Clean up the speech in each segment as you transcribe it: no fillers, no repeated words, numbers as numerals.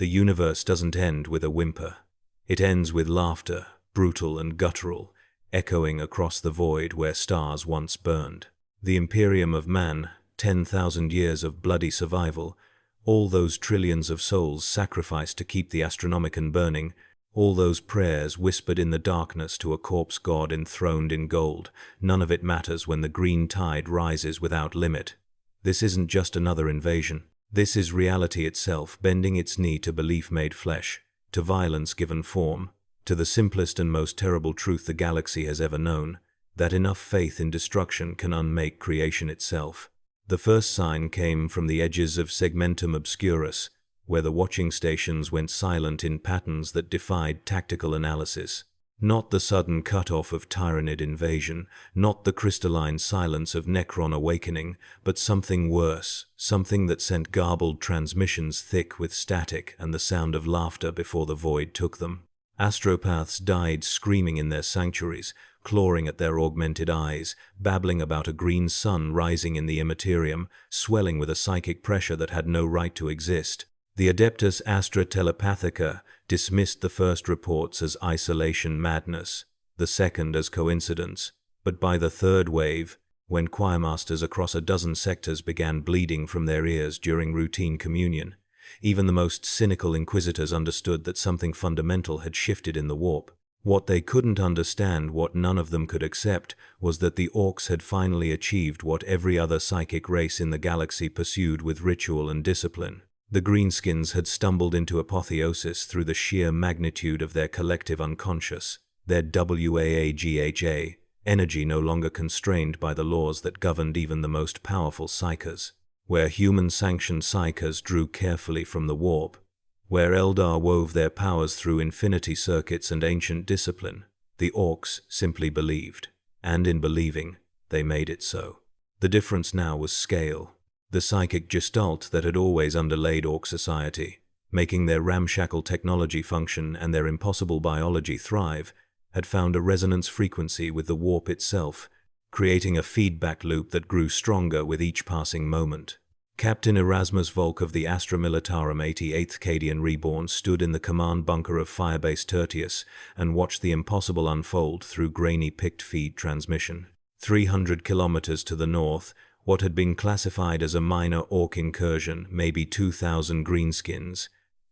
The universe doesn't end with a whimper. It ends with laughter, brutal and guttural, echoing across the void where stars once burned. The Imperium of Man, 10,000 years of bloody survival, all those trillions of souls sacrificed to keep the Astronomicon burning, all those prayers whispered in the darkness to a corpse god enthroned in gold, none of it matters when the green tide rises without limit. This isn't just another invasion. This is reality itself, bending its knee to belief made flesh, to violence given form, to the simplest and most terrible truth the galaxy has ever known, that enough faith in destruction can unmake creation itself. The first sign came from the edges of Segmentum Obscurus, where the watching stations went silent in patterns that defied tactical analysis. Not the sudden cut-off of Tyranid invasion, not the crystalline silence of Necron awakening, but something worse, something that sent garbled transmissions thick with static and the sound of laughter before the void took them. Astropaths died screaming in their sanctuaries, clawing at their augmented eyes, babbling about a green sun rising in the immaterium, swelling with a psychic pressure that had no right to exist. The Adeptus Astra Telepathica dismissed the first reports as isolation madness, the second as coincidence, but by the third wave, when choirmasters across a dozen sectors began bleeding from their ears during routine communion, even the most cynical inquisitors understood that something fundamental had shifted in the warp. What they couldn't understand, what none of them could accept, was that the Orks had finally achieved what every other psychic race in the galaxy pursued with ritual and discipline. The greenskins had stumbled into apotheosis through the sheer magnitude of their collective unconscious, their WAAGH, energy no longer constrained by the laws that governed even the most powerful psychers. Where human-sanctioned psychers drew carefully from the warp, where Eldar wove their powers through infinity circuits and ancient discipline, the Orks simply believed, and in believing, they made it so. The difference now was scale. The psychic gestalt that had always underlaid Ork society, making their ramshackle technology function and their impossible biology thrive, had found a resonance frequency with the warp itself, creating a feedback loop that grew stronger with each passing moment. Captain Erasmus Volk of the Astra Militarum 88th Cadian Reborn stood in the command bunker of Firebase Tertius and watched the impossible unfold through grainy picked feed transmission. 300 kilometers to the north, what had been classified as a minor Ork incursion, maybe 2,000 greenskins,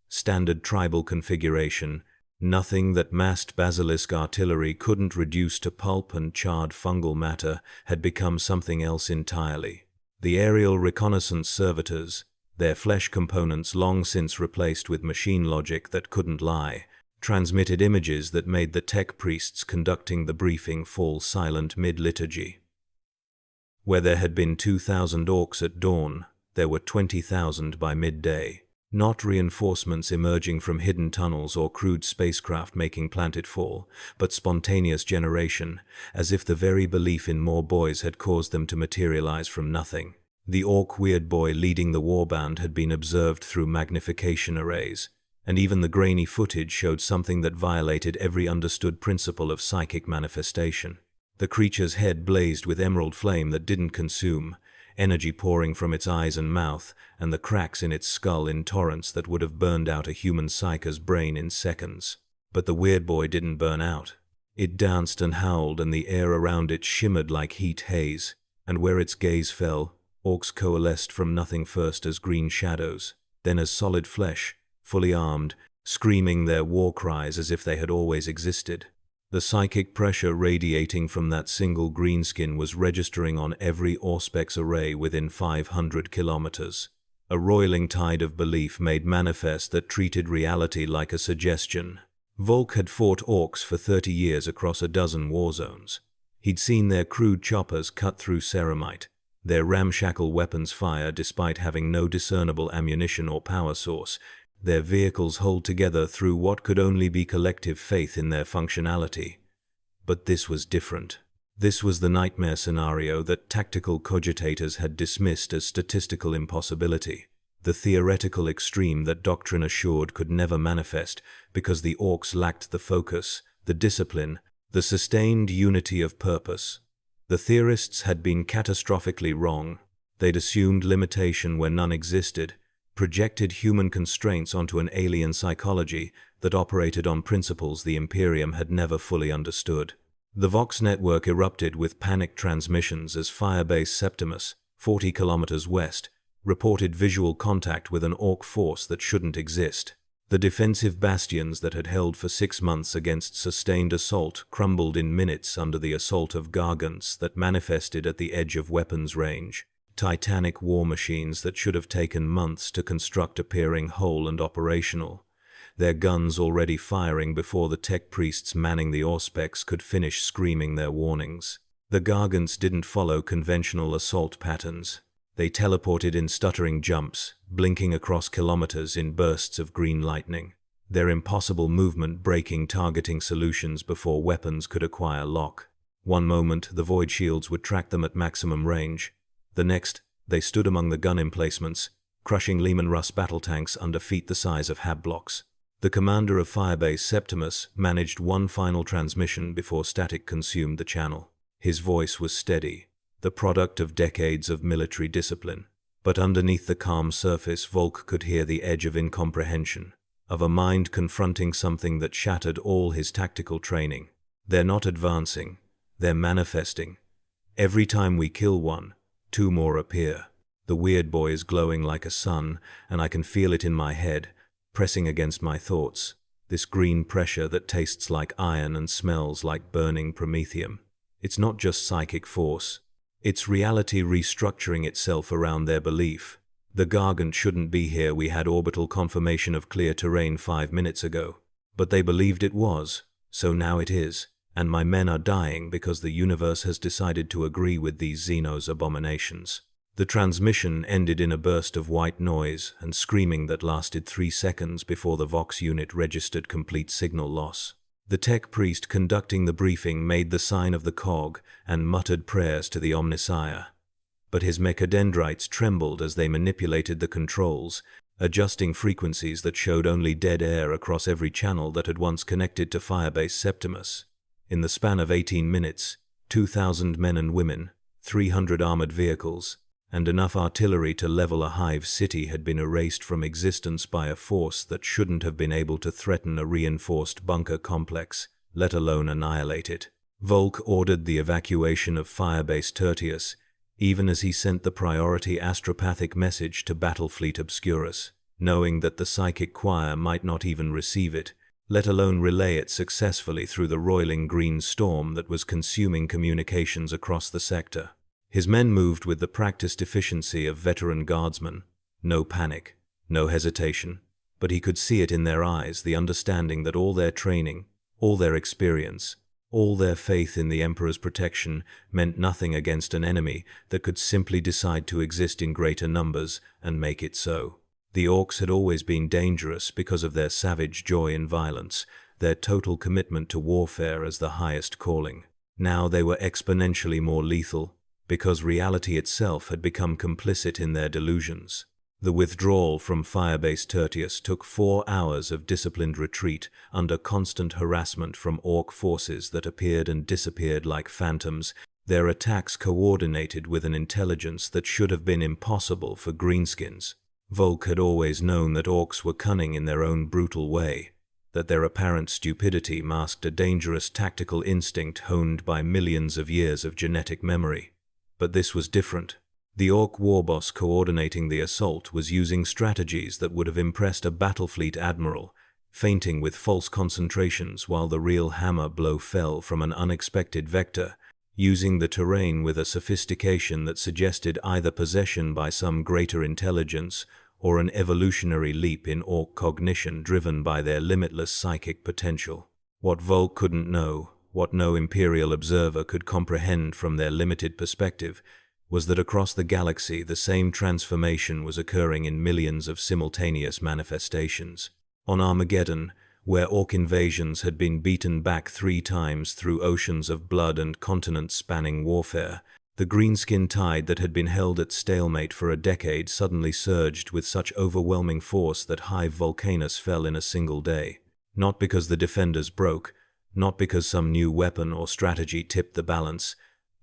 standard tribal configuration, nothing that massed basilisk artillery couldn't reduce to pulp and charred fungal matter, had become something else entirely. The aerial reconnaissance servitors, their flesh components long since replaced with machine logic that couldn't lie, transmitted images that made the tech priests conducting the briefing fall silent mid-liturgy. Where there had been 2,000 Orks at dawn, there were 20,000 by midday. Not reinforcements emerging from hidden tunnels or crude spacecraft making planetfall, but spontaneous generation, as if the very belief in more boys had caused them to materialize from nothing. The Ork weird boy leading the warband had been observed through magnification arrays, and even the grainy footage showed something that violated every understood principle of psychic manifestation. The creature's head blazed with emerald flame that didn't consume, energy pouring from its eyes and mouth, and the cracks in its skull in torrents that would have burned out a human psycher's brain in seconds. But the weird boy didn't burn out. It danced and howled, and the air around it shimmered like heat haze, and where its gaze fell, Orks coalesced from nothing, first as green shadows, then as solid flesh, fully armed, screaming their war cries as if they had always existed. The psychic pressure radiating from that single greenskin was registering on every Auspex array within 500 kilometers. A roiling tide of belief made manifest that treated reality like a suggestion. Volk had fought Orks for 30 years across a dozen war zones. He'd seen their crude choppers cut through ceramite, their ramshackle weapons fire despite having no discernible ammunition or power source, their vehicles hold together through what could only be collective faith in their functionality. But this was different. This was the nightmare scenario that tactical cogitators had dismissed as statistical impossibility, the theoretical extreme that doctrine assured could never manifest because the Orks lacked the focus, the discipline, the sustained unity of purpose. The theorists had been catastrophically wrong. They'd assumed limitation where none existed, projected human constraints onto an alien psychology that operated on principles the Imperium had never fully understood. The Vox network erupted with panicked transmissions as Firebase Septimus, 40 kilometers west, reported visual contact with an Ork force that shouldn't exist. The defensive bastions that had held for 6 months against sustained assault crumbled in minutes under the assault of gargants that manifested at the edge of weapons range. Titanic war machines that should have taken months to construct appearing whole and operational, their guns already firing before the tech priests manning the Auspex could finish screaming their warnings. The gargants didn't follow conventional assault patterns. They teleported in stuttering jumps, blinking across kilometers in bursts of green lightning, their impossible movement breaking targeting solutions before weapons could acquire lock. One moment, the void shields would track them at maximum range. The next, they stood among the gun emplacements, crushing Lehman Russ battle tanks under feet the size of hab blocks. The commander of Firebase Septimus managed one final transmission before static consumed the channel. His voice was steady, the product of decades of military discipline. But underneath the calm surface, Volk could hear the edge of incomprehension, of a mind confronting something that shattered all his tactical training. They're not advancing, they're manifesting. Every time we kill one, 2 more appear. The weird boy is glowing like a sun, and I can feel it in my head, pressing against my thoughts. This green pressure that tastes like iron and smells like burning promethium. It's not just psychic force. It's reality restructuring itself around their belief. The Gargant shouldn't be here. We had orbital confirmation of clear terrain 5 minutes ago. But they believed it was, so now it is. And my men are dying because the universe has decided to agree with these Xenos abominations. The transmission ended in a burst of white noise and screaming that lasted 3 seconds before the Vox unit registered complete signal loss. The tech priest conducting the briefing made the sign of the cog and muttered prayers to the Omnissiah. But his mechadendrites trembled as they manipulated the controls, adjusting frequencies that showed only dead air across every channel that had once connected to Firebase Septimus. In the span of 18 minutes, 2,000 men and women, 300 armored vehicles, and enough artillery to level a hive city had been erased from existence by a force that shouldn't have been able to threaten a reinforced bunker complex, let alone annihilate it. Volk ordered the evacuation of Firebase Tertius, even as he sent the priority astropathic message to Battlefleet Obscurus, knowing that the psychic choir might not even receive it, let alone relay it successfully through the roiling green storm that was consuming communications across the sector. His men moved with the practiced efficiency of veteran guardsmen. No panic, no hesitation, but he could see it in their eyes, the understanding that all their training, all their experience, all their faith in the Emperor's protection meant nothing against an enemy that could simply decide to exist in greater numbers and make it so. The Orks had always been dangerous because of their savage joy in violence, their total commitment to warfare as the highest calling. Now they were exponentially more lethal, because reality itself had become complicit in their delusions. The withdrawal from Firebase Tertius took 4 hours of disciplined retreat under constant harassment from Ork forces that appeared and disappeared like phantoms, their attacks coordinated with an intelligence that should have been impossible for greenskins. Volk had always known that Orks were cunning in their own brutal way, that their apparent stupidity masked a dangerous tactical instinct honed by millions of years of genetic memory. But this was different. The Ork war boss coordinating the assault was using strategies that would have impressed a battlefleet admiral, feinting with false concentrations while the real hammer blow fell from an unexpected vector, using the terrain with a sophistication that suggested either possession by some greater intelligence or an evolutionary leap in Ork cognition driven by their limitless psychic potential. What Volk couldn't know, what no Imperial observer could comprehend from their limited perspective, was that across the galaxy the same transformation was occurring in millions of simultaneous manifestations. On Armageddon, where Ork invasions had been beaten back 3 times through oceans of blood and continent-spanning warfare, the greenskin tide that had been held at stalemate for a decade suddenly surged with such overwhelming force that Hive Volcanus fell in a single day. Not because the defenders broke, not because some new weapon or strategy tipped the balance,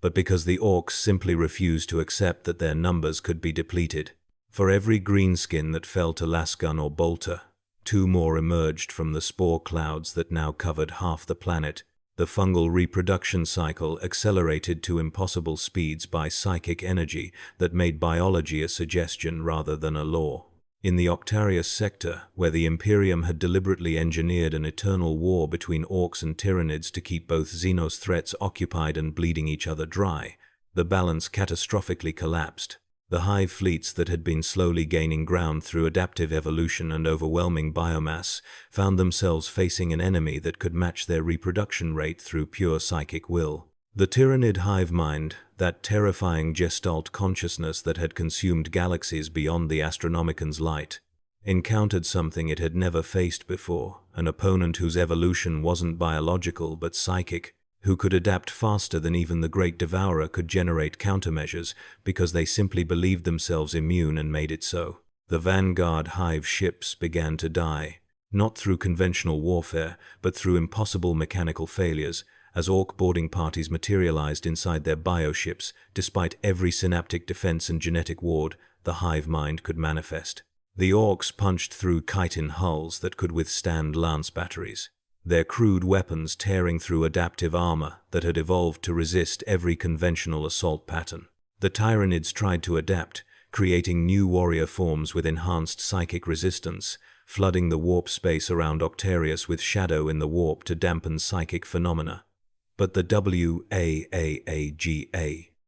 but because the Orks simply refused to accept that their numbers could be depleted. For every greenskin that fell to lasgun or bolter, 2 more emerged from the spore clouds that now covered half the planet. The fungal reproduction cycle accelerated to impossible speeds by psychic energy that made biology a suggestion rather than a law. In the Octarius sector, where the Imperium had deliberately engineered an eternal war between Orks and Tyranids to keep both Xenos threats occupied and bleeding each other dry, the balance catastrophically collapsed. The hive fleets that had been slowly gaining ground through adaptive evolution and overwhelming biomass found themselves facing an enemy that could match their reproduction rate through pure psychic will. The Tyranid hive mind, that terrifying gestalt consciousness that had consumed galaxies beyond the Astronomican's light, encountered something it had never faced before, an opponent whose evolution wasn't biological but psychic, who could adapt faster than even the Great Devourer could generate countermeasures because they simply believed themselves immune and made it so. The vanguard hive ships began to die, not through conventional warfare, but through impossible mechanical failures, as Ork boarding parties materialized inside their bioships. Despite every synaptic defense and genetic ward the hive mind could manifest, the Orks punched through chitin hulls that could withstand lance batteries, their crude weapons tearing through adaptive armor that had evolved to resist every conventional assault pattern. The Tyranids tried to adapt, creating new warrior forms with enhanced psychic resistance, flooding the warp space around Octarius with shadow in the warp to dampen psychic phenomena. But the WAAAGH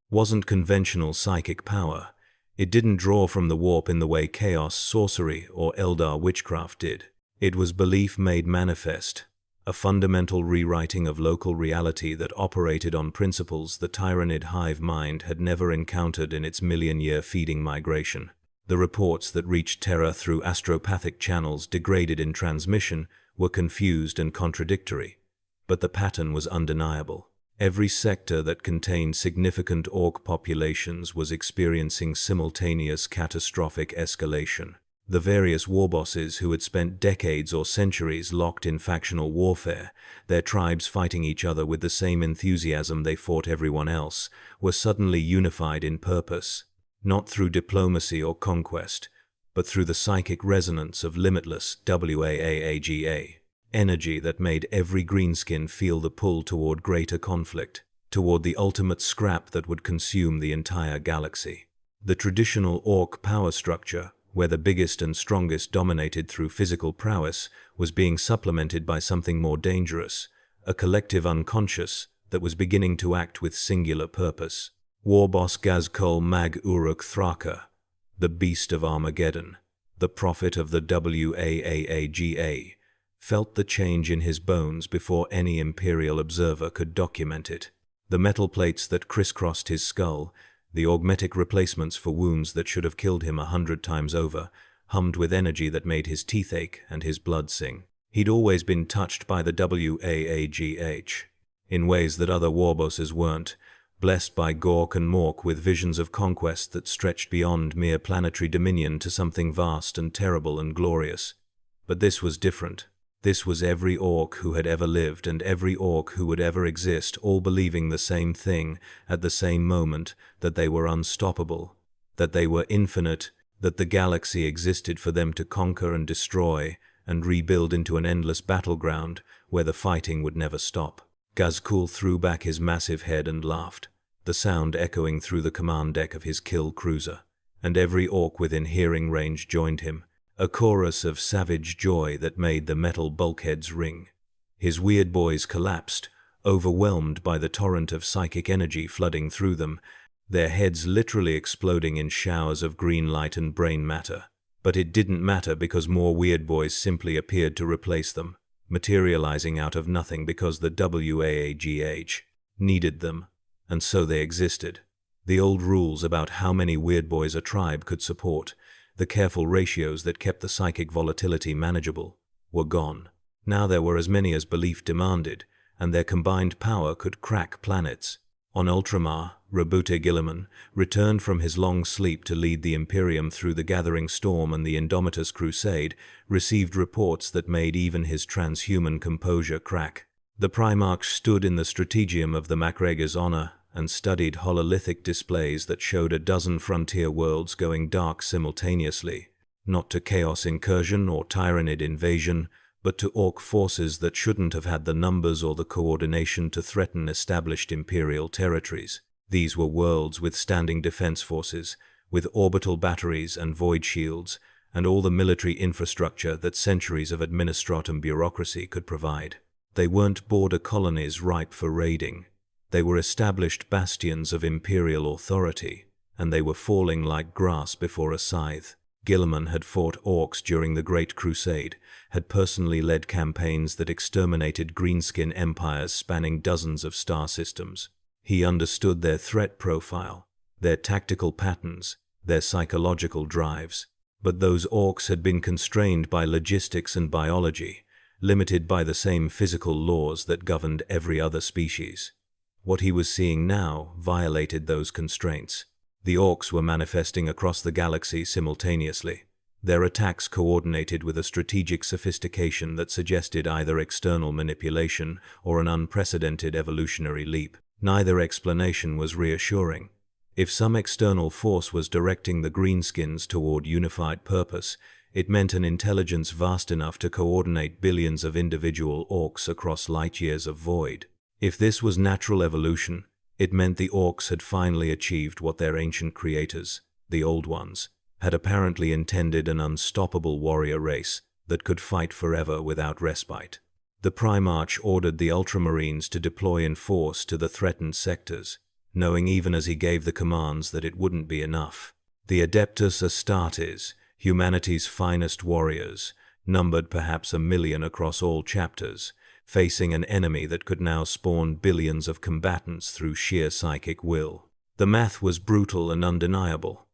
wasn't conventional psychic power. It didn't draw from the warp in the way chaos, sorcery, or Eldar witchcraft did. It was belief made manifest, a fundamental rewriting of local reality that operated on principles the Tyranid hive mind had never encountered in its million-year feeding migration. The reports that reached Terra through astropathic channels degraded in transmission were confused and contradictory, but the pattern was undeniable. Every sector that contained significant Ork populations was experiencing simultaneous catastrophic escalation. The various warbosses who had spent decades or centuries locked in factional warfare, their tribes fighting each other with the same enthusiasm they fought everyone else, were suddenly unified in purpose, not through diplomacy or conquest, but through the psychic resonance of limitless WAAAGH, energy that made every greenskin feel the pull toward greater conflict, toward the ultimate scrap that would consume the entire galaxy. The traditional Ork power structure, where the biggest and strongest dominated through physical prowess, was being supplemented by something more dangerous, a collective unconscious that was beginning to act with singular purpose. Warboss Gazkul Mag Uruk Thraka, the beast of Armageddon, the prophet of the WAAAGH, felt the change in his bones before any Imperial observer could document it. The metal plates that crisscrossed his skull, the augmetic replacements for wounds that should have killed him 100 times over, hummed with energy that made his teeth ache and his blood sing. He'd always been touched by the WAAGH, in ways that other warbosses weren't, blessed by Gork and Mork with visions of conquest that stretched beyond mere planetary dominion to something vast and terrible and glorious. But this was different. This was every Ork who had ever lived and every Ork who would ever exist, all believing the same thing at the same moment, that they were unstoppable, that they were infinite, that the galaxy existed for them to conquer and destroy and rebuild into an endless battleground where the fighting would never stop. Gazkul threw back his massive head and laughed, the sound echoing through the command deck of his kill cruiser, and every Ork within hearing range joined him, a chorus of savage joy that made the metal bulkheads ring. His weird boys collapsed, overwhelmed by the torrent of psychic energy flooding through them, their heads literally exploding in showers of green light and brain matter. But it didn't matter because more weird boys simply appeared to replace them, materializing out of nothing because the WAAGH needed them, and so they existed. The old rules about how many weird boys a tribe could support, the careful ratios that kept the psychic volatility manageable, were gone. Now there were as many as belief demanded, and their combined power could crack planets. On Ultramar, Rabute Gilliman returned from his long sleep to lead the Imperium through the gathering storm and the Indomitus Crusade, received reports that made even his transhuman composure crack. The Primarchs stood in the strategium of the MacGregor's honor, and studied hololithic displays that showed a dozen frontier worlds going dark simultaneously, not to chaos incursion or Tyranid invasion, but to Ork forces that shouldn't have had the numbers or the coordination to threaten established imperial territories. These were worlds with standing defense forces, with orbital batteries and void shields, and all the military infrastructure that centuries of administratum bureaucracy could provide. They weren't border colonies ripe for raiding. They were established bastions of imperial authority, and they were falling like grass before a scythe. Guilliman had fought Orks during the Great Crusade, had personally led campaigns that exterminated greenskin empires spanning dozens of star systems. He understood their threat profile, their tactical patterns, their psychological drives. But those Orks had been constrained by logistics and biology, limited by the same physical laws that governed every other species. What he was seeing now violated those constraints. The Orks were manifesting across the galaxy simultaneously, their attacks coordinated with a strategic sophistication that suggested either external manipulation or an unprecedented evolutionary leap. Neither explanation was reassuring. If some external force was directing the greenskins toward unified purpose, it meant an intelligence vast enough to coordinate billions of individual Orks across light-years of void. If this was natural evolution, it meant the Orks had finally achieved what their ancient creators, the Old Ones, had apparently intended: an unstoppable warrior race that could fight forever without respite. The Primarch ordered the Ultramarines to deploy in force to the threatened sectors, knowing even as he gave the commands that it wouldn't be enough. The Adeptus Astartes, humanity's finest warriors, numbered perhaps 1 million across all chapters, facing an enemy that could now spawn billions of combatants through sheer psychic will. The math was brutal and undeniable.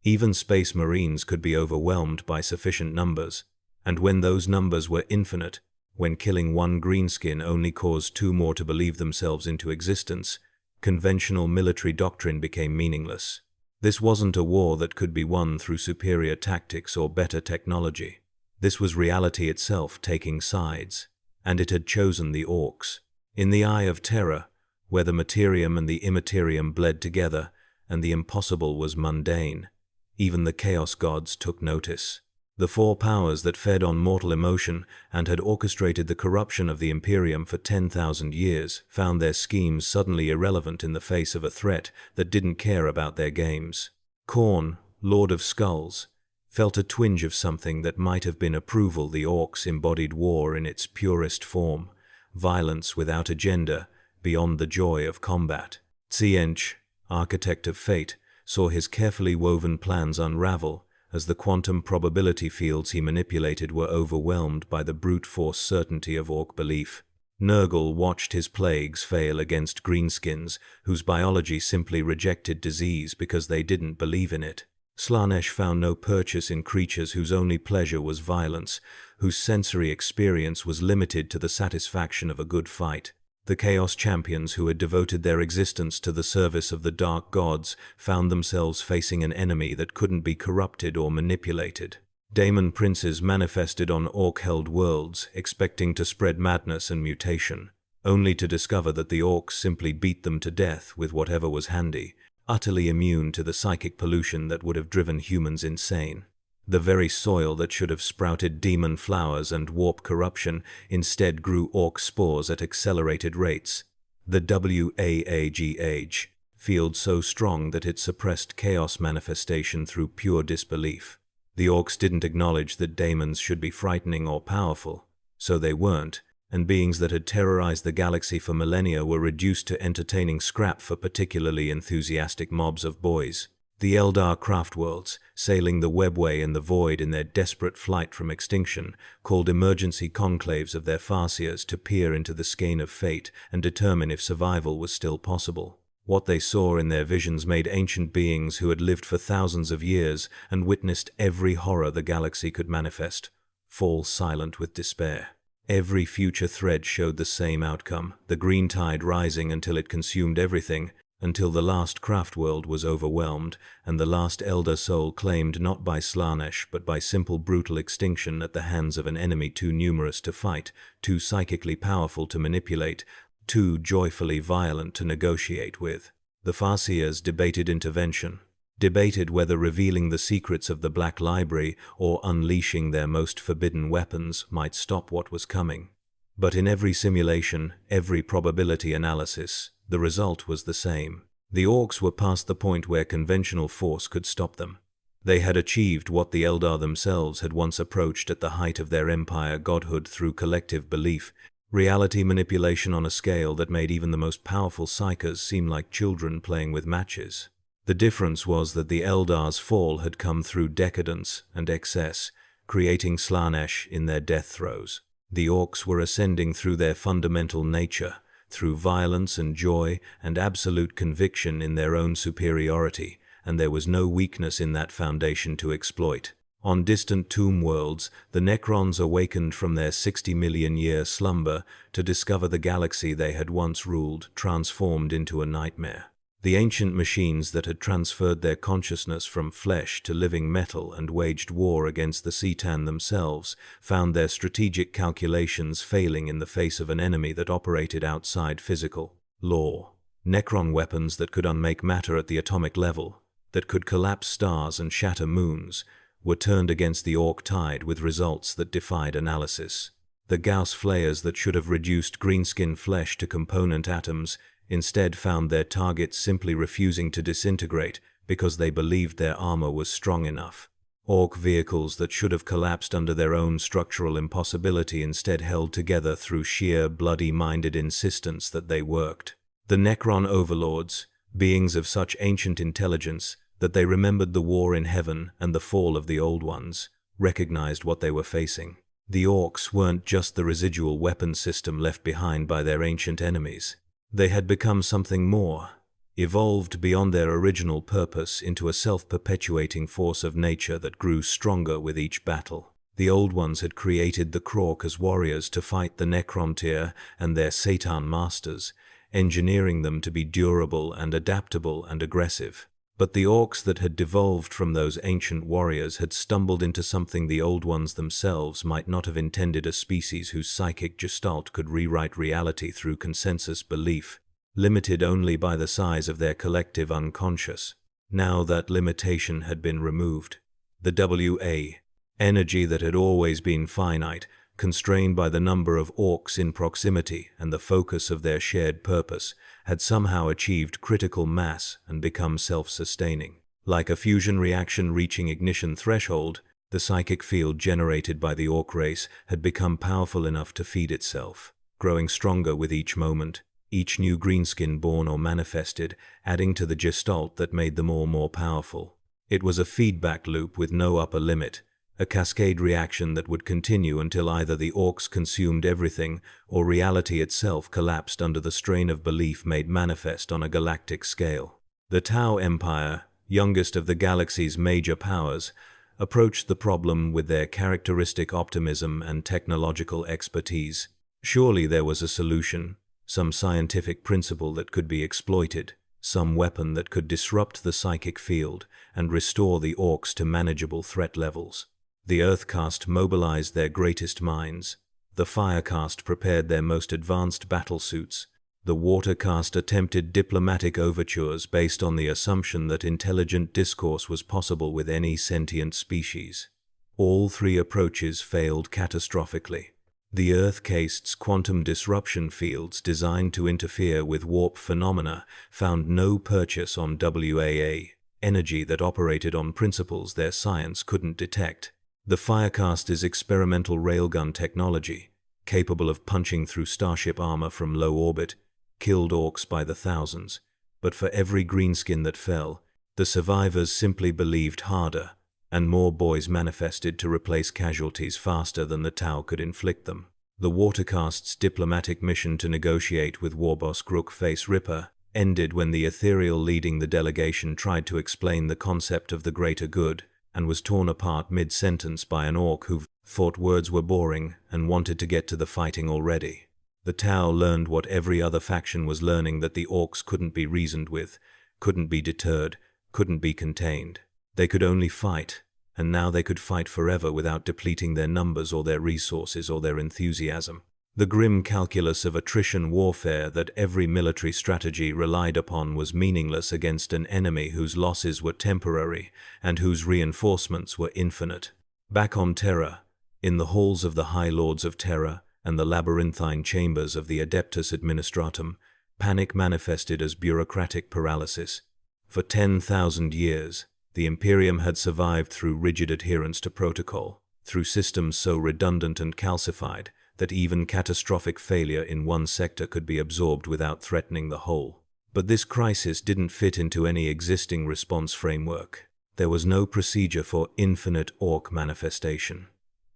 Even Space Marines could be overwhelmed by sufficient numbers, and when those numbers were infinite, when killing one greenskin only caused 2 more to believe themselves into existence, conventional military doctrine became meaningless. This wasn't a war that could be won through superior tactics or better technology. This was reality itself taking sides, and it had chosen the Orks. In the Eye of Terror, where the materium and the immaterium bled together, and the impossible was mundane, even the Chaos Gods took notice. The 4 powers that fed on mortal emotion and had orchestrated the corruption of the Imperium for 10,000 years found their schemes suddenly irrelevant in the face of a threat that didn't care about their games. Khorne, Lord of Skulls, felt a twinge of something that might have been approval. The Orks embodied war in its purest form, violence without agenda, beyond the joy of combat. Tzientch, Architect of Fate, saw his carefully woven plans unravel as the quantum probability fields he manipulated were overwhelmed by the brute force certainty of Ork belief. Nurgle watched his plagues fail against greenskins whose biology simply rejected disease because they didn't believe in it. Slaanesh found no purchase in creatures whose only pleasure was violence, whose sensory experience was limited to the satisfaction of a good fight. The Chaos Champions who had devoted their existence to the service of the Dark Gods found themselves facing an enemy that couldn't be corrupted or manipulated. Daemon princes manifested on Ork-held worlds, expecting to spread madness and mutation, only to discover that the Orks simply beat them to death with whatever was handy, utterly immune to the psychic pollution that would have driven humans insane. The very soil that should have sprouted demon flowers and warp corruption instead grew Ork spores at accelerated rates. The WAAGH, field so strong that it suppressed chaos manifestation through pure disbelief. The Orks didn't acknowledge that daemons should be frightening or powerful, so they weren't, and beings that had terrorized the galaxy for millennia were reduced to entertaining scrap for particularly enthusiastic mobs of boys. The Eldar craftworlds, sailing the webway and the void in their desperate flight from extinction, called emergency conclaves of their farseers to peer into the skein of fate and determine if survival was still possible. What they saw in their visions made ancient beings who had lived for thousands of years and witnessed every horror the galaxy could manifest fall silent with despair. Every future thread showed the same outcome, the green tide rising until it consumed everything, until the last craftworld was overwhelmed, and the last Eldar soul claimed not by Slaanesh but by simple brutal extinction at the hands of an enemy too numerous to fight, too psychically powerful to manipulate, too joyfully violent to negotiate with. The Farseers debated intervention, debated whether revealing the secrets of the Black Library or unleashing their most forbidden weapons might stop what was coming. But in every simulation, every probability analysis, the result was the same. The Orks were past the point where conventional force could stop them. They had achieved what the Eldar themselves had once approached at the height of their empire godhood through collective belief, reality manipulation on a scale that made even the most powerful psychers seem like children playing with matches. The difference was that the Eldar's fall had come through decadence and excess, creating Slaanesh in their death throes. The Orks were ascending through their fundamental nature, through violence and joy and absolute conviction in their own superiority, and there was no weakness in that foundation to exploit. On distant tomb worlds, the Necrons awakened from their 60-million-year slumber to discover the galaxy they had once ruled transformed into a nightmare. The ancient machines that had transferred their consciousness from flesh to living metal and waged war against the C'tan themselves found their strategic calculations failing in the face of an enemy that operated outside physical law. Necron weapons that could unmake matter at the atomic level, that could collapse stars and shatter moons, were turned against the Ork tide with results that defied analysis. The Gauss flayers that should have reduced greenskin flesh to component atoms instead found their targets simply refusing to disintegrate because they believed their armor was strong enough. Ork vehicles that should have collapsed under their own structural impossibility instead held together through sheer bloody-minded insistence that they worked. The Necron overlords, beings of such ancient intelligence that they remembered the war in heaven and the fall of the Old Ones, recognized what they were facing. The Orks weren't just the residual weapon system left behind by their ancient enemies. They had become something more, evolved beyond their original purpose into a self-perpetuating force of nature that grew stronger with each battle. The Old Ones had created the Krork as warriors to fight the Necrontyr and their Satan masters, engineering them to be durable and adaptable and aggressive. But the Orks that had devolved from those ancient warriors had stumbled into something the Old Ones themselves might not have intended: a species whose psychic gestalt could rewrite reality through consensus belief, limited only by the size of their collective unconscious. Now that limitation had been removed. The WAAAGH, energy that had always been finite, constrained by the number of Orks in proximity and the focus of their shared purpose, had somehow achieved critical mass and become self-sustaining. Like a fusion reaction reaching ignition threshold, the psychic field generated by the Ork race had become powerful enough to feed itself, growing stronger with each moment, each new greenskin born or manifested, adding to the gestalt that made them all more powerful. It was a feedback loop with no upper limit, a cascade reaction that would continue until either the Orks consumed everything or reality itself collapsed under the strain of belief made manifest on a galactic scale. The Tau Empire, youngest of the galaxy's major powers, approached the problem with their characteristic optimism and technological expertise. Surely there was a solution, some scientific principle that could be exploited, some weapon that could disrupt the psychic field and restore the Orks to manageable threat levels. The Earthcast mobilized their greatest minds. The Firecast prepared their most advanced battlesuits. The Watercast attempted diplomatic overtures based on the assumption that intelligent discourse was possible with any sentient species. All three approaches failed catastrophically. The Earthcast's quantum disruption fields designed to interfere with warp phenomena found no purchase on WAAAGH, energy that operated on principles their science couldn't detect. The Firecast's experimental railgun technology, capable of punching through starship armor from low orbit, killed Orks by the thousands, but for every greenskin that fell, the survivors simply believed harder, and more boys manifested to replace casualties faster than the Tau could inflict them. The Watercast's diplomatic mission to negotiate with Warboss Grook Face Ripper ended when the ethereal leading the delegation tried to explain the concept of the greater good, and was torn apart mid-sentence by an Ork who thought words were boring and wanted to get to the fighting already. The Tau learned what every other faction was learning, that the Orks couldn't be reasoned with, couldn't be deterred, couldn't be contained. They could only fight, and now they could fight forever without depleting their numbers or their resources or their enthusiasm. The grim calculus of attrition warfare that every military strategy relied upon was meaningless against an enemy whose losses were temporary and whose reinforcements were infinite. Back on Terra, in the halls of the High Lords of Terra and the labyrinthine chambers of the Adeptus Administratum, panic manifested as bureaucratic paralysis. For 10,000 years, the Imperium had survived through rigid adherence to protocol, through systems so redundant and calcified that even catastrophic failure in one sector could be absorbed without threatening the whole. But this crisis didn't fit into any existing response framework. There was no procedure for infinite Ork manifestation.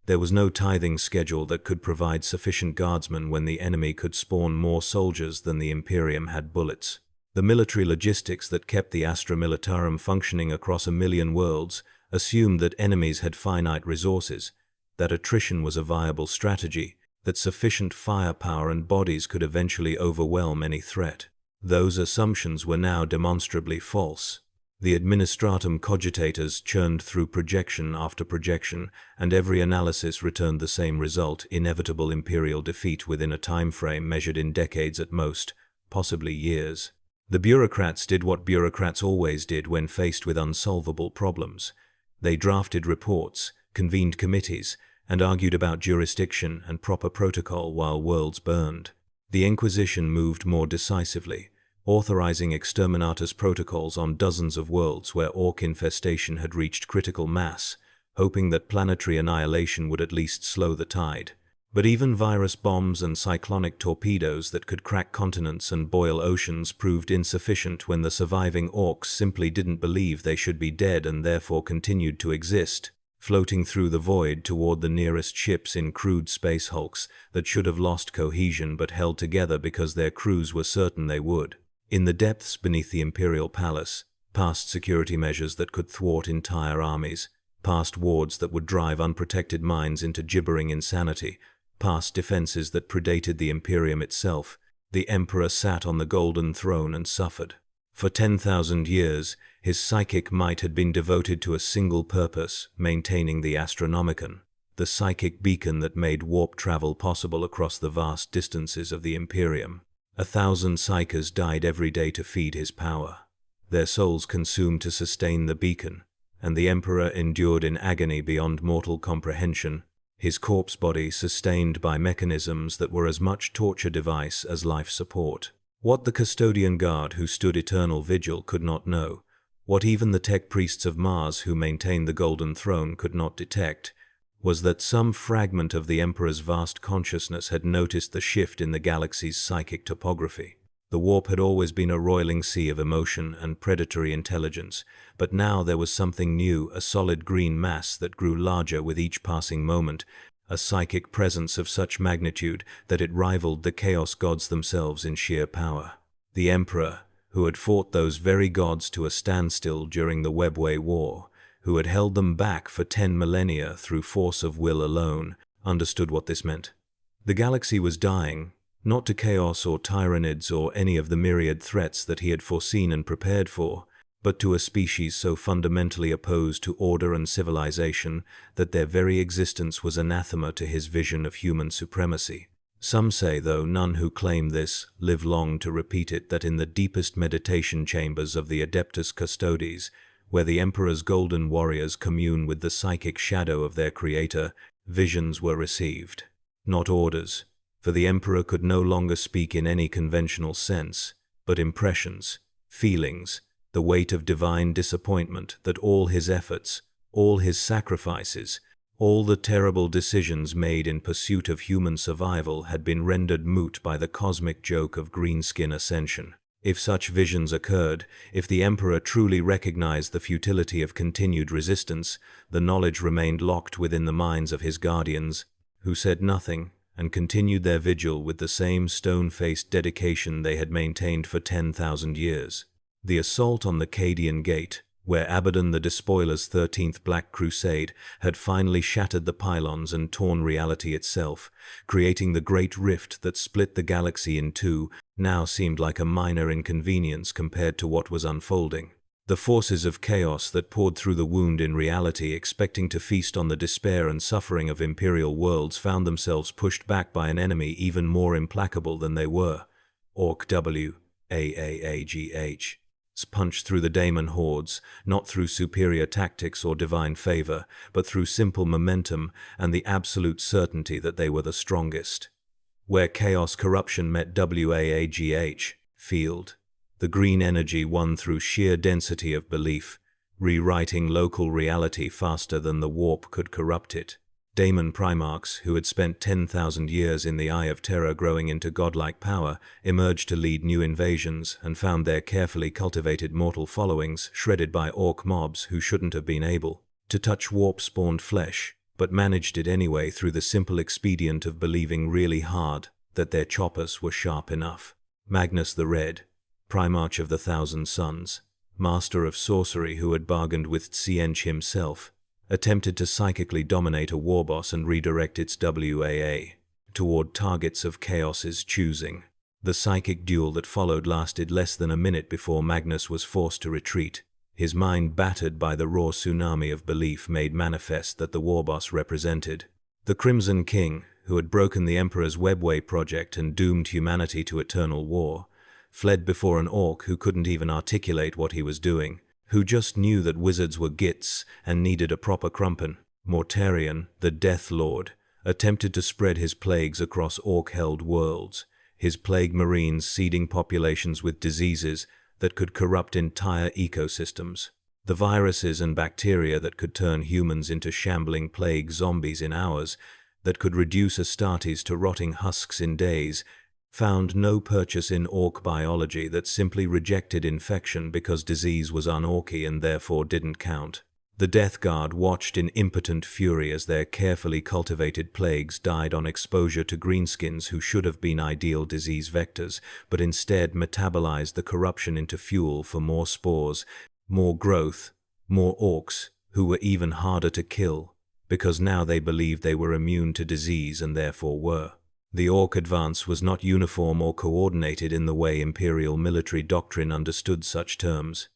There was no tithing schedule that could provide sufficient guardsmen when the enemy could spawn more soldiers than the Imperium had bullets. The military logistics that kept the Astra Militarum functioning across 1,000,000 worlds assumed that enemies had finite resources, that attrition was a viable strategy, that sufficient firepower and bodies could eventually overwhelm any threat. Those assumptions were now demonstrably false. The Administratum cogitators churned through projection after projection, and every analysis returned the same result: inevitable imperial defeat within a time frame measured in decades at most, possibly years. The bureaucrats did what bureaucrats always did when faced with unsolvable problems. They drafted reports, convened committees, and argued about jurisdiction and proper protocol while worlds burned. The Inquisition moved more decisively, authorizing exterminatus protocols on dozens of worlds where Ork infestation had reached critical mass, hoping that planetary annihilation would at least slow the tide. But even virus bombs and cyclonic torpedoes that could crack continents and boil oceans proved insufficient when the surviving Orks simply didn't believe they should be dead and therefore continued to exist, floating through the void toward the nearest ships in crude space hulks that should have lost cohesion but held together because their crews were certain they would. In the depths beneath the Imperial Palace, past security measures that could thwart entire armies, past wards that would drive unprotected minds into gibbering insanity, past defenses that predated the Imperium itself, the Emperor sat on the golden throne and suffered. For 10,000 years, his psychic might had been devoted to a single purpose: maintaining the Astronomicon, the psychic beacon that made warp travel possible across the vast distances of the Imperium. 1,000 psychers died every day to feed his power, their souls consumed to sustain the beacon, and the Emperor endured in agony beyond mortal comprehension, his corpse body sustained by mechanisms that were as much torture device as life support. What the custodian guard who stood eternal vigil could not know, what even the tech priests of Mars who maintained the Golden Throne could not detect, was that some fragment of the Emperor's vast consciousness had noticed the shift in the galaxy's psychic topography. The warp had always been a roiling sea of emotion and predatory intelligence, but now there was something new, a solid green mass that grew larger with each passing moment, a psychic presence of such magnitude that it rivaled the Chaos Gods themselves in sheer power. The Emperor, who had fought those very gods to a standstill during the Webway War, who had held them back for 10 millennia through force of will alone, understood what this meant. The galaxy was dying, not to chaos or Tyranids or any of the myriad threats that he had foreseen and prepared for, but to a species so fundamentally opposed to order and civilization that their very existence was anathema to his vision of human supremacy. Some say, though none who claim this live long to repeat it, that in the deepest meditation chambers of the Adeptus Custodes, where the Emperor's golden warriors commune with the psychic shadow of their creator, visions were received, not orders, for the Emperor could no longer speak in any conventional sense, but impressions, feelings, the weight of divine disappointment that all his efforts, all his sacrifices, all the terrible decisions made in pursuit of human survival had been rendered moot by the cosmic joke of greenskin ascension. If such visions occurred, if the Emperor truly recognized the futility of continued resistance, the knowledge remained locked within the minds of his guardians, who said nothing and continued their vigil with the same stone-faced dedication they had maintained for 10,000 years. The assault on the Cadian Gate, where Abaddon the Despoiler's 13th Black Crusade had finally shattered the pylons and torn reality itself, creating the great rift that split the galaxy in two, now seemed like a minor inconvenience compared to what was unfolding. The forces of chaos that poured through the wound in reality, expecting to feast on the despair and suffering of imperial worlds, found themselves pushed back by an enemy even more implacable than they were. Orks WAAAGH punched through the Daemon hordes, not through superior tactics or divine favor, but through simple momentum and the absolute certainty that they were the strongest. Where chaos corruption met WAAGH field, the green energy won through sheer density of belief, rewriting local reality faster than the warp could corrupt it. Daemon Primarchs, who had spent 10,000 years in the Eye of Terror growing into godlike power, emerged to lead new invasions and found their carefully cultivated mortal followings shredded by orc mobs who shouldn't have been able to touch warp-spawned flesh, but managed it anyway through the simple expedient of believing really hard that their choppers were sharp enough. Magnus the Red, Primarch of the Thousand Suns, master of sorcery who had bargained with Tsiench himself, attempted to psychically dominate a warboss and redirect its WAA toward targets of Chaos's choosing. The psychic duel that followed lasted less than a minute before Magnus was forced to retreat, his mind battered by the raw tsunami of belief made manifest that the warboss represented. The Crimson King, who had broken the Emperor's Webway project and doomed humanity to eternal war, fled before an orc who couldn't even articulate what he was doing, who just knew that wizards were gits and needed a proper crumpen. Mortarion, the Death Lord, attempted to spread his plagues across orc-held worlds, his plague marines seeding populations with diseases that could corrupt entire ecosystems. The viruses and bacteria that could turn humans into shambling plague zombies in hours, that could reduce Astartes to rotting husks in days, found no purchase in orc biology that simply rejected infection because disease was un-orky and therefore didn't count. The Death Guard watched in impotent fury as their carefully cultivated plagues died on exposure to greenskins who should have been ideal disease vectors, but instead metabolized the corruption into fuel for more spores, more growth, more orcs, who were even harder to kill, because now they believed they were immune to disease and therefore were. The orc advance was not uniform or coordinated in the way imperial military doctrine understood such terms.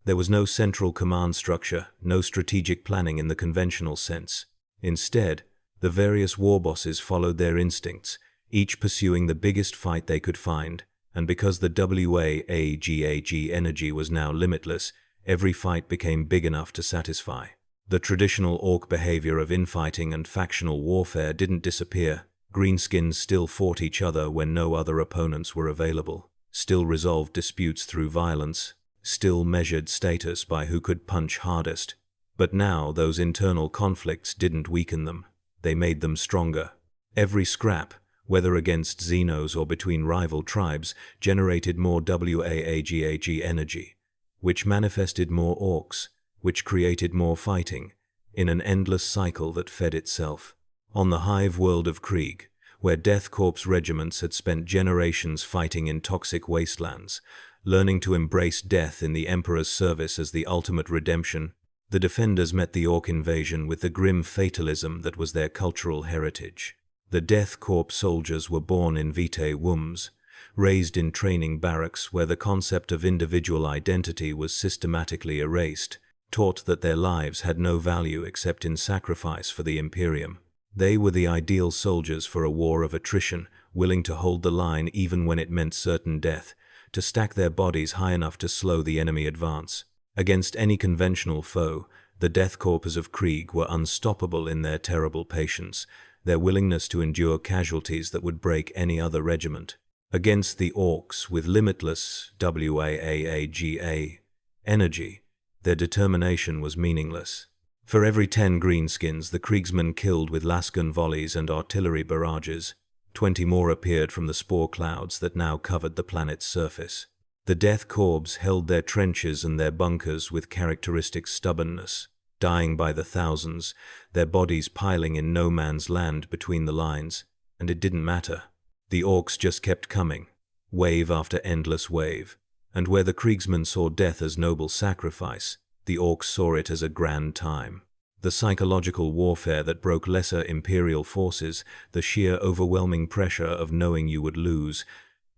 There was no central command structure, no strategic planning in the conventional sense. Instead, the various warbosses followed their instincts, each pursuing the biggest fight they could find, and because the WAAGH energy was now limitless, every fight became big enough to satisfy. The traditional orc behavior of infighting and factional warfare didn't disappear. Greenskins still fought each other when no other opponents were available, still resolved disputes through violence, still measured status by who could punch hardest. But now those internal conflicts didn't weaken them, they made them stronger. Every scrap, whether against Xenos or between rival tribes, generated more WAAGH energy, which manifested more orcs, which created more fighting, in an endless cycle that fed itself. On the hive world of Krieg, where Death Corps regiments had spent generations fighting in toxic wastelands, learning to embrace death in the Emperor's service as the ultimate redemption, the defenders met the orc invasion with the grim fatalism that was their cultural heritage. The Death Corps soldiers were born in vitae wombs, raised in training barracks where the concept of individual identity was systematically erased, taught that their lives had no value except in sacrifice for the Imperium. They were the ideal soldiers for a war of attrition, willing to hold the line even when it meant certain death, to stack their bodies high enough to slow the enemy advance. Against any conventional foe, the Death Corps of Krieg were unstoppable in their terrible patience, their willingness to endure casualties that would break any other regiment. Against the orcs with limitless WAAGA energy, their determination was meaningless. For every 10 greenskins the Kriegsmen killed with lasgun volleys and artillery barrages, 20 more appeared from the spore clouds that now covered the planet's surface. The Death Corps held their trenches and their bunkers with characteristic stubbornness, dying by the thousands, their bodies piling in no man's land between the lines, and it didn't matter. The orcs just kept coming, wave after endless wave, and where the Kriegsmen saw death as noble sacrifice, the orcs saw it as a grand time. The psychological warfare that broke lesser imperial forces, the sheer overwhelming pressure of knowing you would lose,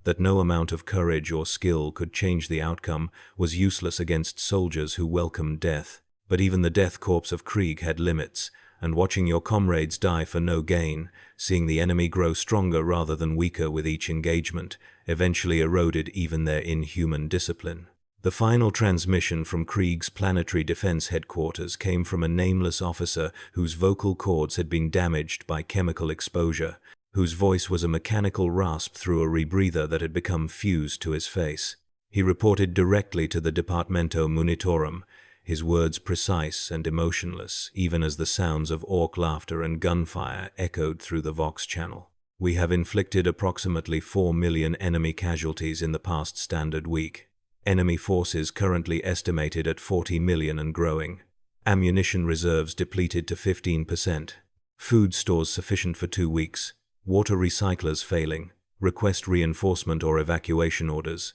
that no amount of courage or skill could change the outcome, was useless against soldiers who welcomed death. But even the death corps of Krieg had limits, and watching your comrades die for no gain, seeing the enemy grow stronger rather than weaker with each engagement, eventually eroded even their inhuman discipline. The final transmission from Krieg's planetary defense headquarters came from a nameless officer whose vocal cords had been damaged by chemical exposure, whose voice was a mechanical rasp through a rebreather that had become fused to his face. He reported directly to the Departamento Munitorum, his words precise and emotionless, even as the sounds of orc laughter and gunfire echoed through the Vox channel. "We have inflicted approximately 4 million enemy casualties in the past standard week. Enemy forces currently estimated at 40 million and growing. Ammunition reserves depleted to 15%. Food stores sufficient for 2 weeks. Water recyclers failing. Request reinforcement or evacuation orders."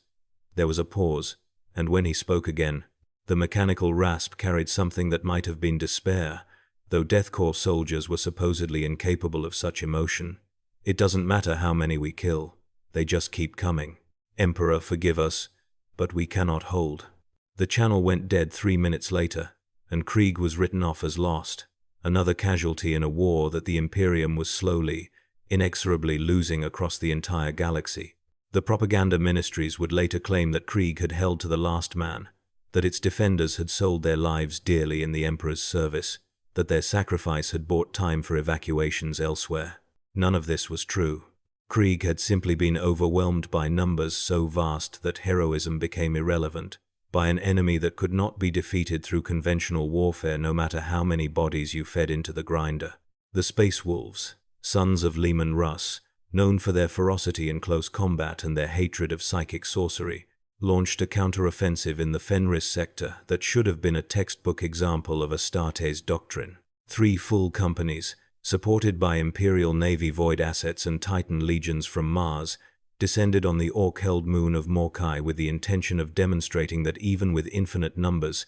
There was a pause, and when he spoke again, the mechanical rasp carried something that might have been despair, though Death Corps soldiers were supposedly incapable of such emotion. "It doesn't matter how many we kill. They just keep coming. Emperor, forgive us, but we cannot hold." The channel went dead 3 minutes later, and Krieg was written off as lost, another casualty in a war that the Imperium was slowly, inexorably losing across the entire galaxy. The propaganda ministries would later claim that Krieg had held to the last man, that its defenders had sold their lives dearly in the Emperor's service, that their sacrifice had bought time for evacuations elsewhere. None of this was true. Krieg had simply been overwhelmed by numbers so vast that heroism became irrelevant, by an enemy that could not be defeated through conventional warfare no matter how many bodies you fed into the grinder. The Space Wolves, sons of Leman Russ, known for their ferocity in close combat and their hatred of psychic sorcery, launched a counter-offensive in the Fenris sector that should have been a textbook example of Astartes doctrine. 3 full companies, supported by Imperial Navy void assets and Titan legions from Mars, descended on the Orc-held moon of Morkai with the intention of demonstrating that even with infinite numbers,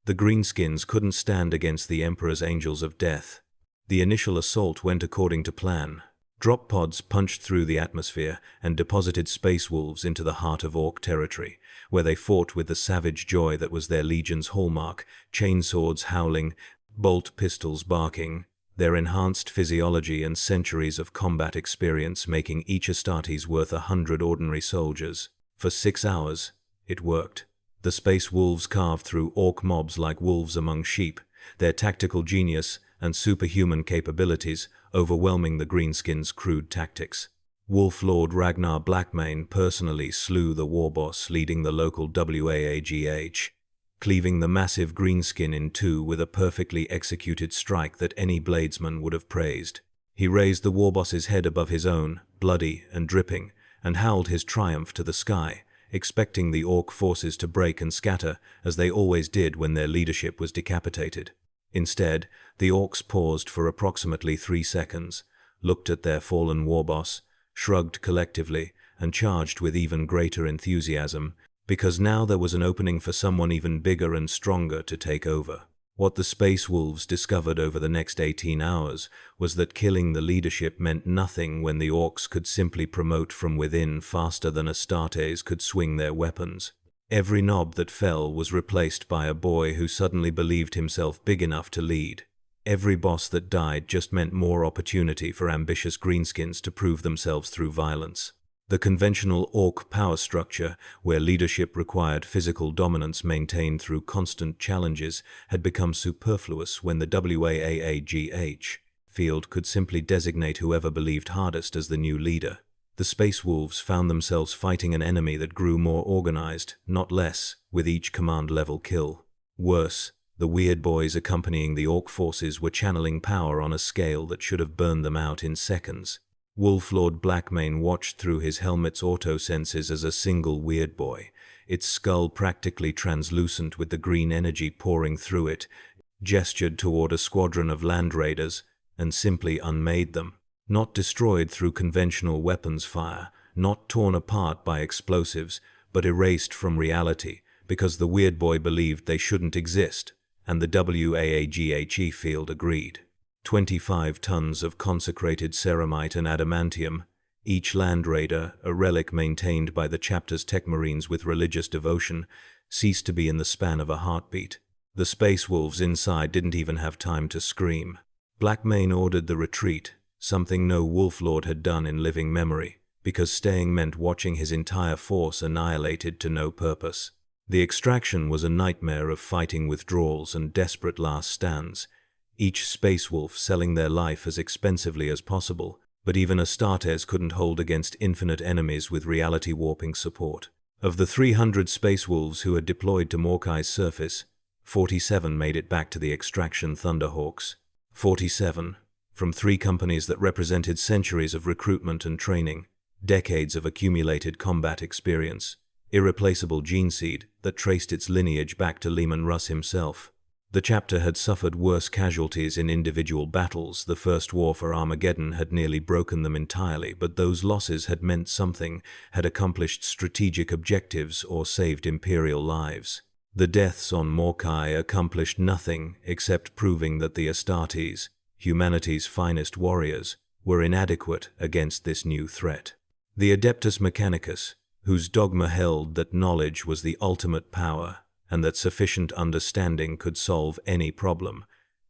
the greenskins couldn't stand against the Emperor's Angels of Death. The initial assault went according to plan. Drop pods punched through the atmosphere and deposited space wolves into the heart of Orc territory, where they fought with the savage joy that was their legion's hallmark, chainswords howling, bolt pistols barking, their enhanced physiology and centuries of combat experience making each Astartes worth 100 ordinary soldiers. For 6 hours, it worked. The space wolves carved through Orc mobs like wolves among sheep, their tactical genius and superhuman capabilities overwhelming the greenskins' crude tactics. Wolf Lord Ragnar Blackmane personally slew the warboss leading the local WAAGH, cleaving the massive greenskin in 2 with a perfectly executed strike that any bladesman would have praised. He raised the warboss's head above his own, bloody and dripping, and howled his triumph to the sky, expecting the Orc forces to break and scatter as they always did when their leadership was decapitated. Instead, the Orcs paused for approximately 3 seconds, looked at their fallen warboss, shrugged collectively, and charged with even greater enthusiasm, because now there was an opening for someone even bigger and stronger to take over. What the Space Wolves discovered over the next 18 hours was that killing the leadership meant nothing when the Orcs could simply promote from within faster than Astartes could swing their weapons. Every knob that fell was replaced by a boy who suddenly believed himself big enough to lead. Every boss that died just meant more opportunity for ambitious greenskins to prove themselves through violence. The conventional Orc power structure, where leadership required physical dominance maintained through constant challenges, had become superfluous when the WAAGH field could simply designate whoever believed hardest as the new leader. The Space Wolves found themselves fighting an enemy that grew more organized, not less, with each command-level kill. Worse, the weird boys accompanying the Orc forces were channeling power on a scale that should have burned them out in seconds. Wolf Lord Blackmane watched through his helmet's auto-senses as a single weird boy, its skull practically translucent with the green energy pouring through it, gestured toward a squadron of land raiders, and simply unmade them. Not destroyed through conventional weapons fire, not torn apart by explosives, but erased from reality, because the weird boy believed they shouldn't exist, and the WAAGHE field agreed. 25 tons of consecrated ceramite and adamantium, Each Land Raider, a relic maintained by the chapter's tech marines with religious devotion, ceased to be in the span of a heartbeat. The space wolves inside didn't even have time to scream. Blackmane ordered the retreat, something no wolf lord had done in living memory, because staying meant watching his entire force annihilated to no purpose. The extraction was a nightmare of fighting withdrawals and desperate last stands, each space wolf selling their life as expensively as possible, but even Astartes couldn't hold against infinite enemies with reality-warping support. Of the 300 space wolves who had deployed to Morkai's surface, 47 made it back to the extraction Thunderhawks. 47, from 3 companies that represented centuries of recruitment and training, decades of accumulated combat experience, irreplaceable gene seed that traced its lineage back to Leman Russ himself. The chapter had suffered worse casualties in individual battles. The First War for Armageddon had nearly broken them entirely, but those losses had meant something, had accomplished strategic objectives or saved Imperial lives. The deaths on Morkai accomplished nothing except proving that the Astartes, humanity's finest warriors, were inadequate against this new threat. The Adeptus Mechanicus, whose dogma held that knowledge was the ultimate power and that sufficient understanding could solve any problem,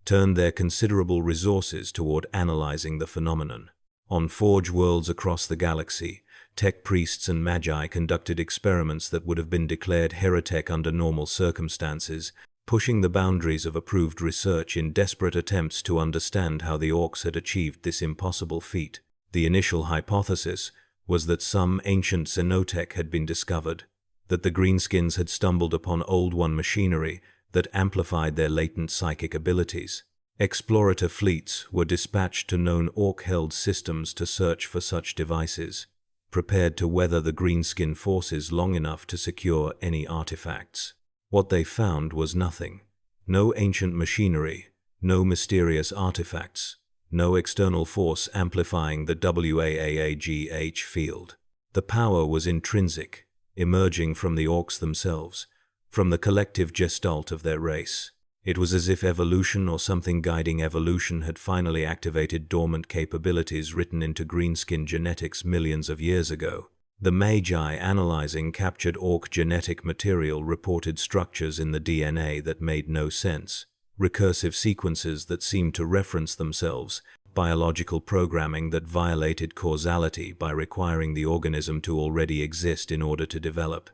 turned their considerable resources toward analyzing the phenomenon. On forge worlds across the galaxy, tech priests and magi conducted experiments that would have been declared heretic under normal circumstances, pushing the boundaries of approved research in desperate attempts to understand how the Orks had achieved this impossible feat. The initial hypothesis was that some ancient xenotech had been discovered, that the greenskins had stumbled upon Old One machinery that amplified their latent psychic abilities. Explorator fleets were dispatched to known Ork-held systems to search for such devices, prepared to weather the greenskin forces long enough to secure any artifacts. What they found was nothing. No ancient machinery, no mysterious artifacts, no external force amplifying the WAAGH field. The power was intrinsic, emerging from the Orks themselves, from the collective gestalt of their race. It was as if evolution or something guiding evolution had finally activated dormant capabilities written into greenskin genetics millions of years ago. The Magi analyzing captured Ork genetic material reported structures in the DNA that made no sense, recursive sequences that seemed to reference themselves, biological programming that violated causality by requiring the organism to already exist in order to develop.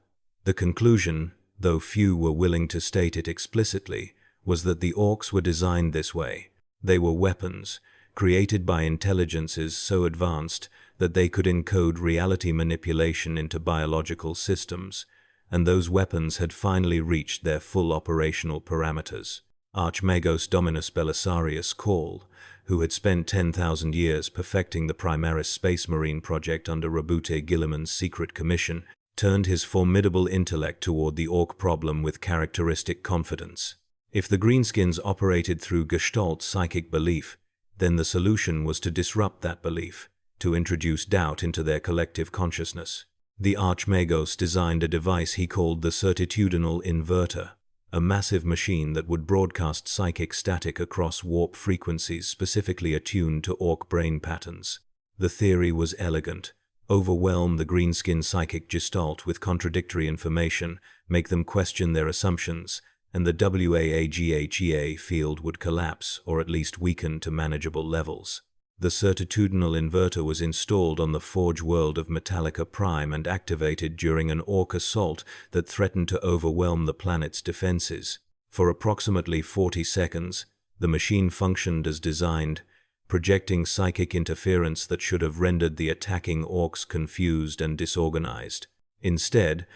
The conclusion, though few were willing to state it explicitly, was that the Orks were designed this way. They were weapons, created by intelligences so advanced that they could encode reality manipulation into biological systems, and those weapons had finally reached their full operational parameters. Archmagos Dominus Belisarius Call, who had spent 10,000 years perfecting the Primarchs Space Marine project under Rabute Gilliman's secret commission, turned his formidable intellect toward the Ork problem with characteristic confidence. If the greenskins operated through Gestalt psychic belief, then the solution was to disrupt that belief, to introduce doubt into their collective consciousness. The Archmagos designed a device he called the Certitudinal Inverter, a massive machine that would broadcast psychic static across warp frequencies specifically attuned to Ork brain patterns. The theory was elegant: overwhelm the greenskin psychic gestalt with contradictory information, make them question their assumptions, and the WAAGHEA field would collapse or at least weaken to manageable levels. The certitudinal inverter was installed on the forge world of Metallica Prime and activated during an Ork assault that threatened to overwhelm the planet's defenses. For approximately 40 seconds, the machine functioned as designed, projecting psychic interference that should have rendered the attacking Orks confused and disorganized. Instead,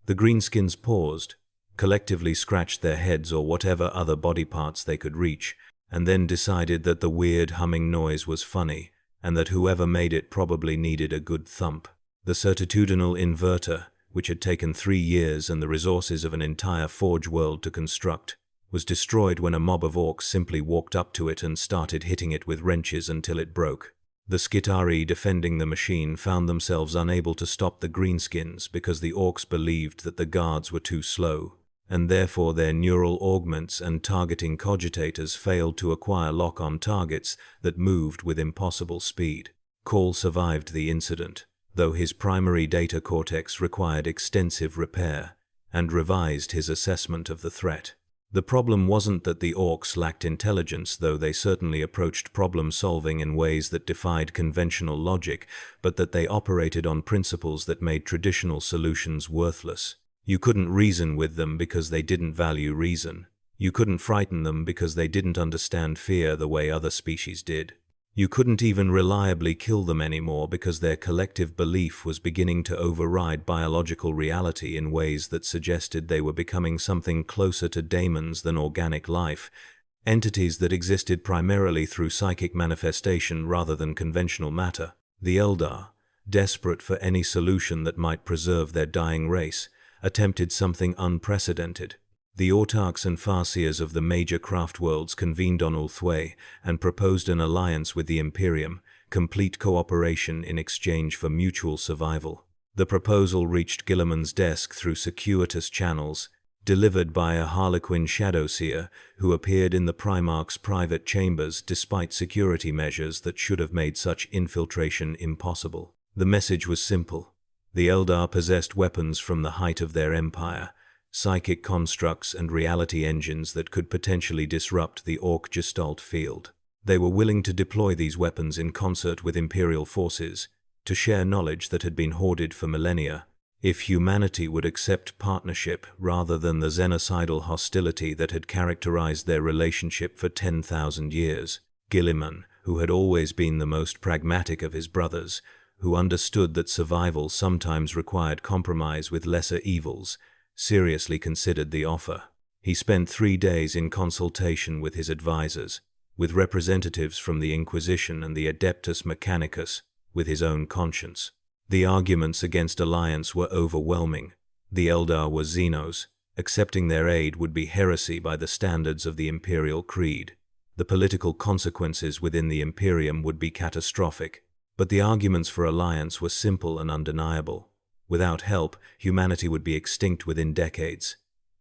the greenskins paused, collectively scratched their heads or whatever other body parts they could reach, and then decided that the weird humming noise was funny, and that whoever made it probably needed a good thump. The certitudinal inverter, which had taken 3 years and the resources of an entire forge world to construct, was destroyed when a mob of Orks simply walked up to it and started hitting it with wrenches until it broke. The Skitarii defending the machine found themselves unable to stop the greenskins because the Orks believed that the guards were too slow, and therefore their neural augments and targeting cogitators failed to acquire lock-on targets that moved with impossible speed. Call survived the incident, though his primary data cortex required extensive repair, and revised his assessment of the threat. The problem wasn't that the Orks lacked intelligence, though they certainly approached problem-solving in ways that defied conventional logic, but that they operated on principles that made traditional solutions worthless. You couldn't reason with them because they didn't value reason. You couldn't frighten them because they didn't understand fear the way other species did. You couldn't even reliably kill them anymore because their collective belief was beginning to override biological reality in ways that suggested they were becoming something closer to daemons than organic life, entities that existed primarily through psychic manifestation rather than conventional matter. The Eldar, desperate for any solution that might preserve their dying race, attempted something unprecedented. The autarchs and farseers of the major craft worlds convened on Ulthwé and proposed an alliance with the Imperium, complete cooperation in exchange for mutual survival. The proposal reached Guilliman's desk through circuitous channels, delivered by a Harlequin Shadowseer who appeared in the Primarchs' private chambers despite security measures that should have made such infiltration impossible. The message was simple. The Eldar possessed weapons from the height of their empire, psychic constructs and reality engines that could potentially disrupt the Ork Gestalt field. They were willing to deploy these weapons in concert with Imperial forces, to share knowledge that had been hoarded for millennia, if humanity would accept partnership rather than the xenocidal hostility that had characterized their relationship for 10,000 years. Guilliman, who had always been the most pragmatic of his brothers, who understood that survival sometimes required compromise with lesser evils, seriously considered the offer. He spent 3 days in consultation with his advisors, with representatives from the Inquisition and the Adeptus Mechanicus, with his own conscience. The arguments against alliance were overwhelming. The Eldar were Xenos. Accepting their aid would be heresy by the standards of the Imperial Creed. The political consequences within the Imperium would be catastrophic. But the arguments for alliance were simple and undeniable. Without help, humanity would be extinct within decades.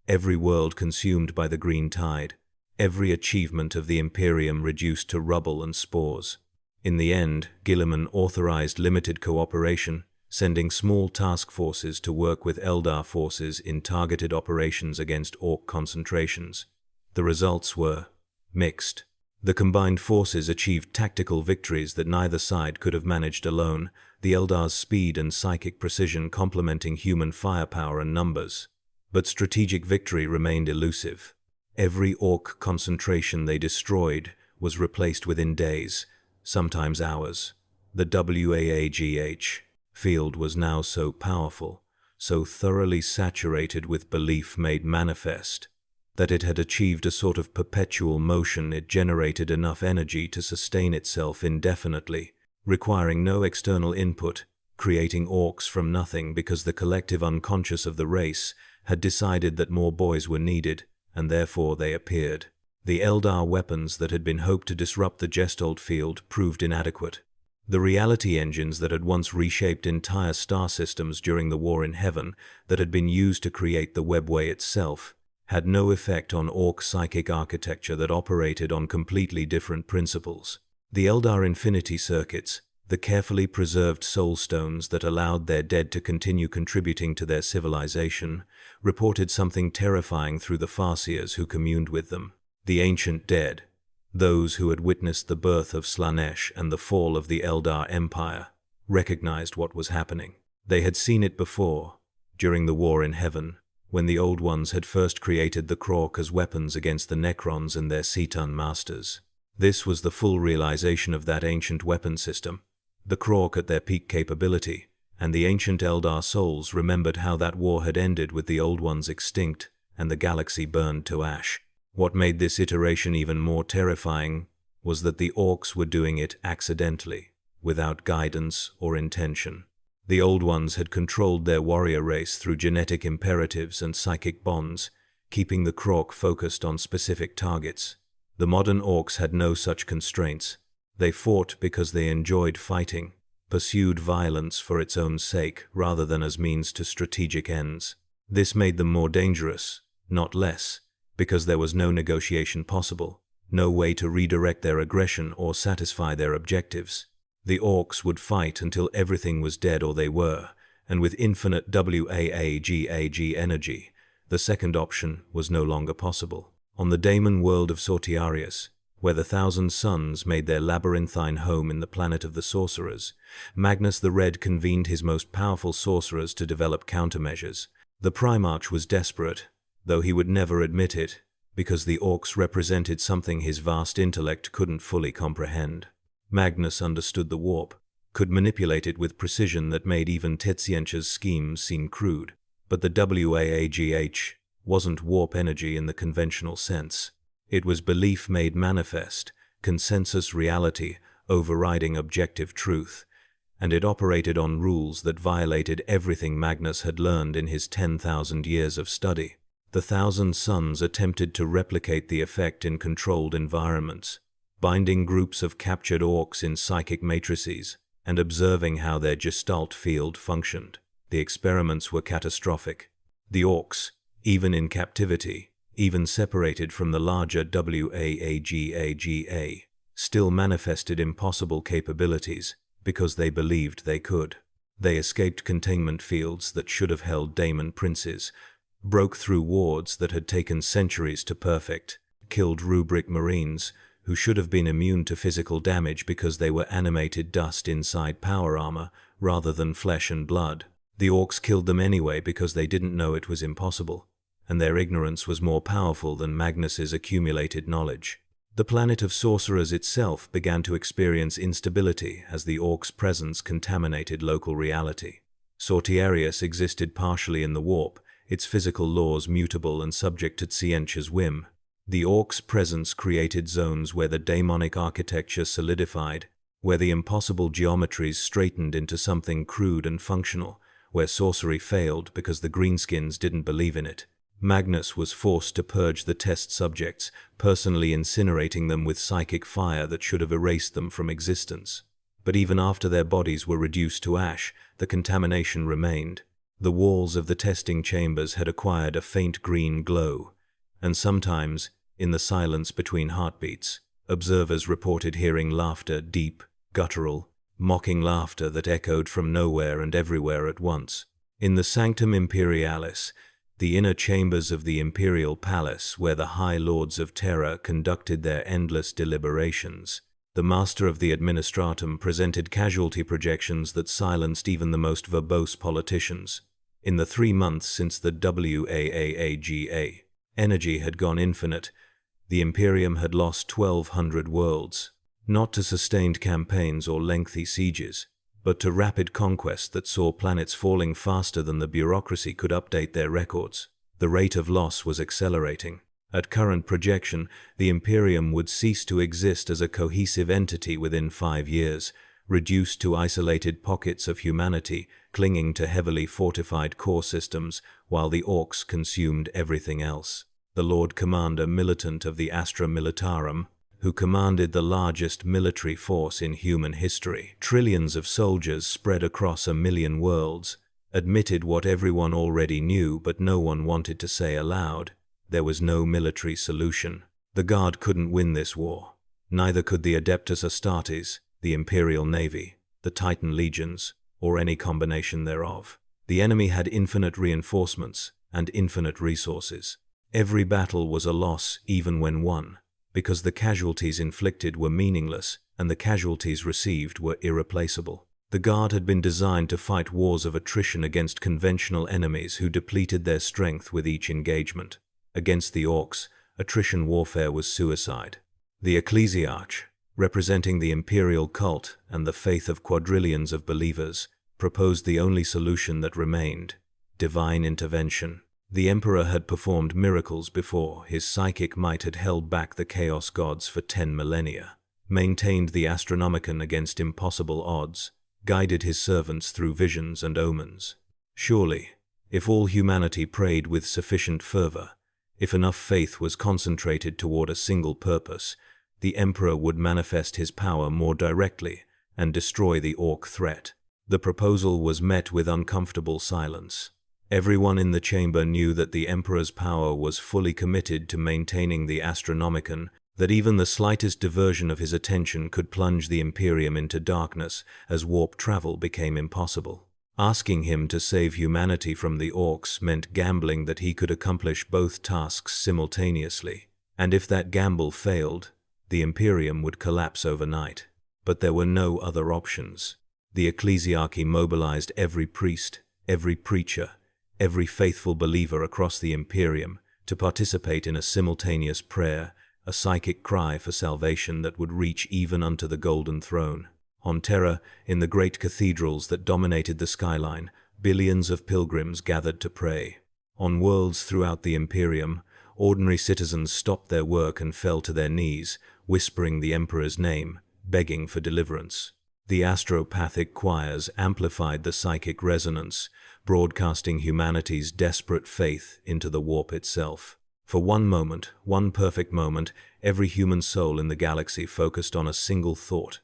Every world consumed by the green tide. Every achievement of the Imperium reduced to rubble and spores. In the end, Guilliman authorized limited cooperation, sending small task forces to work with Eldar forces in targeted operations against Ork concentrations. The results were mixed. The combined forces achieved tactical victories that neither side could have managed alone, the Eldar's speed and psychic precision complementing human firepower and numbers. But strategic victory remained elusive. Every Ork concentration they destroyed was replaced within days, sometimes hours. The WAAGH field was now so powerful, so thoroughly saturated with belief made manifest, that it had achieved a sort of perpetual motion. It generated enough energy to sustain itself indefinitely, requiring no external input, creating Orks from nothing because the collective unconscious of the race had decided that more boys were needed, and therefore they appeared. The Eldar weapons that had been hoped to disrupt the Gestalt field proved inadequate. The reality engines that had once reshaped entire star systems during the War in Heaven, that had been used to create the webway itself, had no effect on Ork psychic architecture that operated on completely different principles. The Eldar Infinity Circuits, the carefully preserved soul stones that allowed their dead to continue contributing to their civilization, reported something terrifying through the Farseers who communed with them. The ancient dead, those who had witnessed the birth of Slaanesh and the fall of the Eldar Empire, recognized what was happening. They had seen it before, during the War in Heaven, when the Old Ones had first created the Krork as weapons against the Necrons and their C'tan masters. This was the full realization of that ancient weapon system, the Krork at their peak capability, and the ancient Eldar souls remembered how that war had ended with the Old Ones extinct and the galaxy burned to ash. What made this iteration even more terrifying was that the Orks were doing it accidentally, without guidance or intention. The Old Ones had controlled their warrior race through genetic imperatives and psychic bonds, keeping the Krork focused on specific targets. The modern Orks had no such constraints. They fought because they enjoyed fighting, pursued violence for its own sake rather than as means to strategic ends. This made them more dangerous, not less, because there was no negotiation possible, no way to redirect their aggression or satisfy their objectives. The Orks would fight until everything was dead or they were, and with infinite WAAGH energy, the second option was no longer possible. On the Daemon world of Sortiarius, where the Thousand Suns made their labyrinthine home in the planet of the sorcerers, Magnus the Red convened his most powerful sorcerers to develop countermeasures. The Primarch was desperate, though he would never admit it, because the Orks represented something his vast intellect couldn't fully comprehend. Magnus understood the warp, could manipulate it with precision that made even Tetiencha's schemes seem crude. But the WAAGH wasn't warp energy in the conventional sense. It was belief made manifest, consensus reality overriding objective truth, and it operated on rules that violated everything Magnus had learned in his 10,000 years of study. The Thousand Suns attempted to replicate the effect in controlled environments, binding groups of captured Orks in psychic matrices and observing how their gestalt field functioned. The experiments were catastrophic. The Orks, even in captivity, even separated from the larger WAAGH, still manifested impossible capabilities because they believed they could. They escaped containment fields that should have held Daemon princes, broke through wards that had taken centuries to perfect, killed rubric marines who should have been immune to physical damage because they were animated dust inside power armor rather than flesh and blood. The Orks killed them anyway because they didn't know it was impossible, and their ignorance was more powerful than Magnus's accumulated knowledge. The planet of sorcerers itself began to experience instability as the Orks' presence contaminated local reality. Sortiarius existed partially in the warp, its physical laws mutable and subject to Tzientcha's whim. The Orks' presence created zones where the daemonic architecture solidified, where the impossible geometries straightened into something crude and functional, where sorcery failed because the greenskins didn't believe in it. Magnus was forced to purge the test subjects, personally incinerating them with psychic fire that should have erased them from existence. But even after their bodies were reduced to ash, the contamination remained. The walls of the testing chambers had acquired a faint green glow, and sometimes, in the silence between heartbeats, observers reported hearing laughter, deep, guttural, mocking laughter that echoed from nowhere and everywhere at once. In the Sanctum Imperialis, the inner chambers of the imperial palace where the High Lords of Terror conducted their endless deliberations, the master of the administratum presented casualty projections that silenced even the most verbose politicians. In the 3 months since the WAAGH energy had gone infinite, the Imperium had lost 1,200 worlds, not to sustained campaigns or lengthy sieges, but to rapid conquest that saw planets falling faster than the bureaucracy could update their records. The rate of loss was accelerating. At current projection, the Imperium would cease to exist as a cohesive entity within 5 years, reduced to isolated pockets of humanity clinging to heavily fortified core systems while the Orks consumed everything else. The Lord Commander Militant of the Astra Militarum, who commanded the largest military force in human history, trillions of soldiers spread across 1 million worlds, admitted what everyone already knew but no one wanted to say aloud. There was no military solution. The Guard couldn't win this war. Neither could the Adeptus Astartes, the Imperial Navy, the Titan Legions, or any combination thereof. The enemy had infinite reinforcements and infinite resources. Every battle was a loss even when won, because the casualties inflicted were meaningless and the casualties received were irreplaceable. The Guard had been designed to fight wars of attrition against conventional enemies who depleted their strength with each engagement. Against the Orks, attrition warfare was suicide. The Ecclesiarch, representing the imperial cult and the faith of quadrillions of believers, proposed the only solution that remained: divine intervention. The Emperor had performed miracles before. His psychic might had held back the Chaos Gods for 10 millennia, maintained the Astronomicon against impossible odds, guided his servants through visions and omens. Surely, if all humanity prayed with sufficient fervor, if enough faith was concentrated toward a single purpose, the Emperor would manifest his power more directly and destroy the Ork threat. The proposal was met with uncomfortable silence. Everyone in the chamber knew that the Emperor's power was fully committed to maintaining the Astronomicon, that even the slightest diversion of his attention could plunge the Imperium into darkness as warp travel became impossible. Asking him to save humanity from the Orks meant gambling that he could accomplish both tasks simultaneously, and if that gamble failed, the Imperium would collapse overnight. But there were no other options. The ecclesiarchy mobilized every priest, every preacher, every faithful believer across the Imperium to participate in a simultaneous prayer, a psychic cry for salvation that would reach even unto the Golden Throne. On Terra, in the great cathedrals that dominated the skyline, billions of pilgrims gathered to pray. On worlds throughout the Imperium, ordinary citizens stopped their work and fell to their knees, whispering the Emperor's name, begging for deliverance. The astropathic choirs amplified the psychic resonance, broadcasting humanity's desperate faith into the warp itself. For one moment, one perfect moment, every human soul in the galaxy focused on a single thought: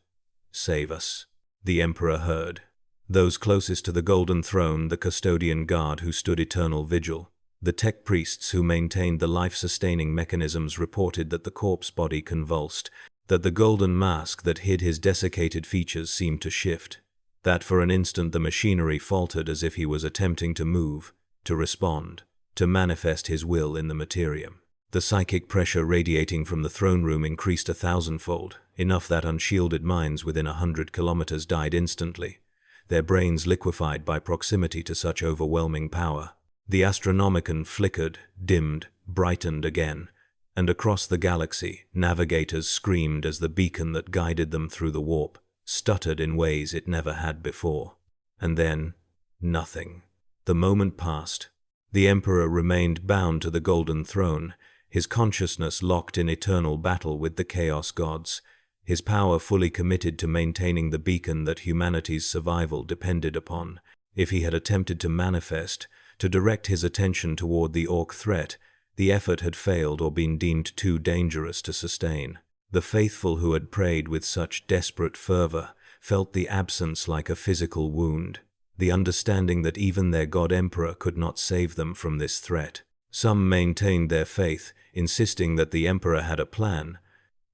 save us. The Emperor heard. Those closest to the Golden Throne, the custodian guard who stood eternal vigil, the tech priests who maintained the life-sustaining mechanisms reported that the corpse body convulsed, that the golden mask that hid his desiccated features seemed to shift, that for an instant the machinery faltered as if he was attempting to move, to respond, to manifest his will in the materium. The psychic pressure radiating from the throne room increased 1,000-fold, enough that unshielded minds within 100 kilometers died instantly, their brains liquefied by proximity to such overwhelming power. The Astronomicon flickered, dimmed, brightened again, and across the galaxy, navigators screamed as the beacon that guided them through the warp stuttered in ways it never had before. And then, nothing. The moment passed. The Emperor remained bound to the Golden Throne, his consciousness locked in eternal battle with the Chaos Gods, his power fully committed to maintaining the beacon that humanity's survival depended upon. If he had attempted to manifest, to direct his attention toward the Ork threat, the effort had failed or been deemed too dangerous to sustain. The faithful who had prayed with such desperate fervor felt the absence like a physical wound, the understanding that even their God-Emperor could not save them from this threat. Some maintained their faith, insisting that the Emperor had a plan,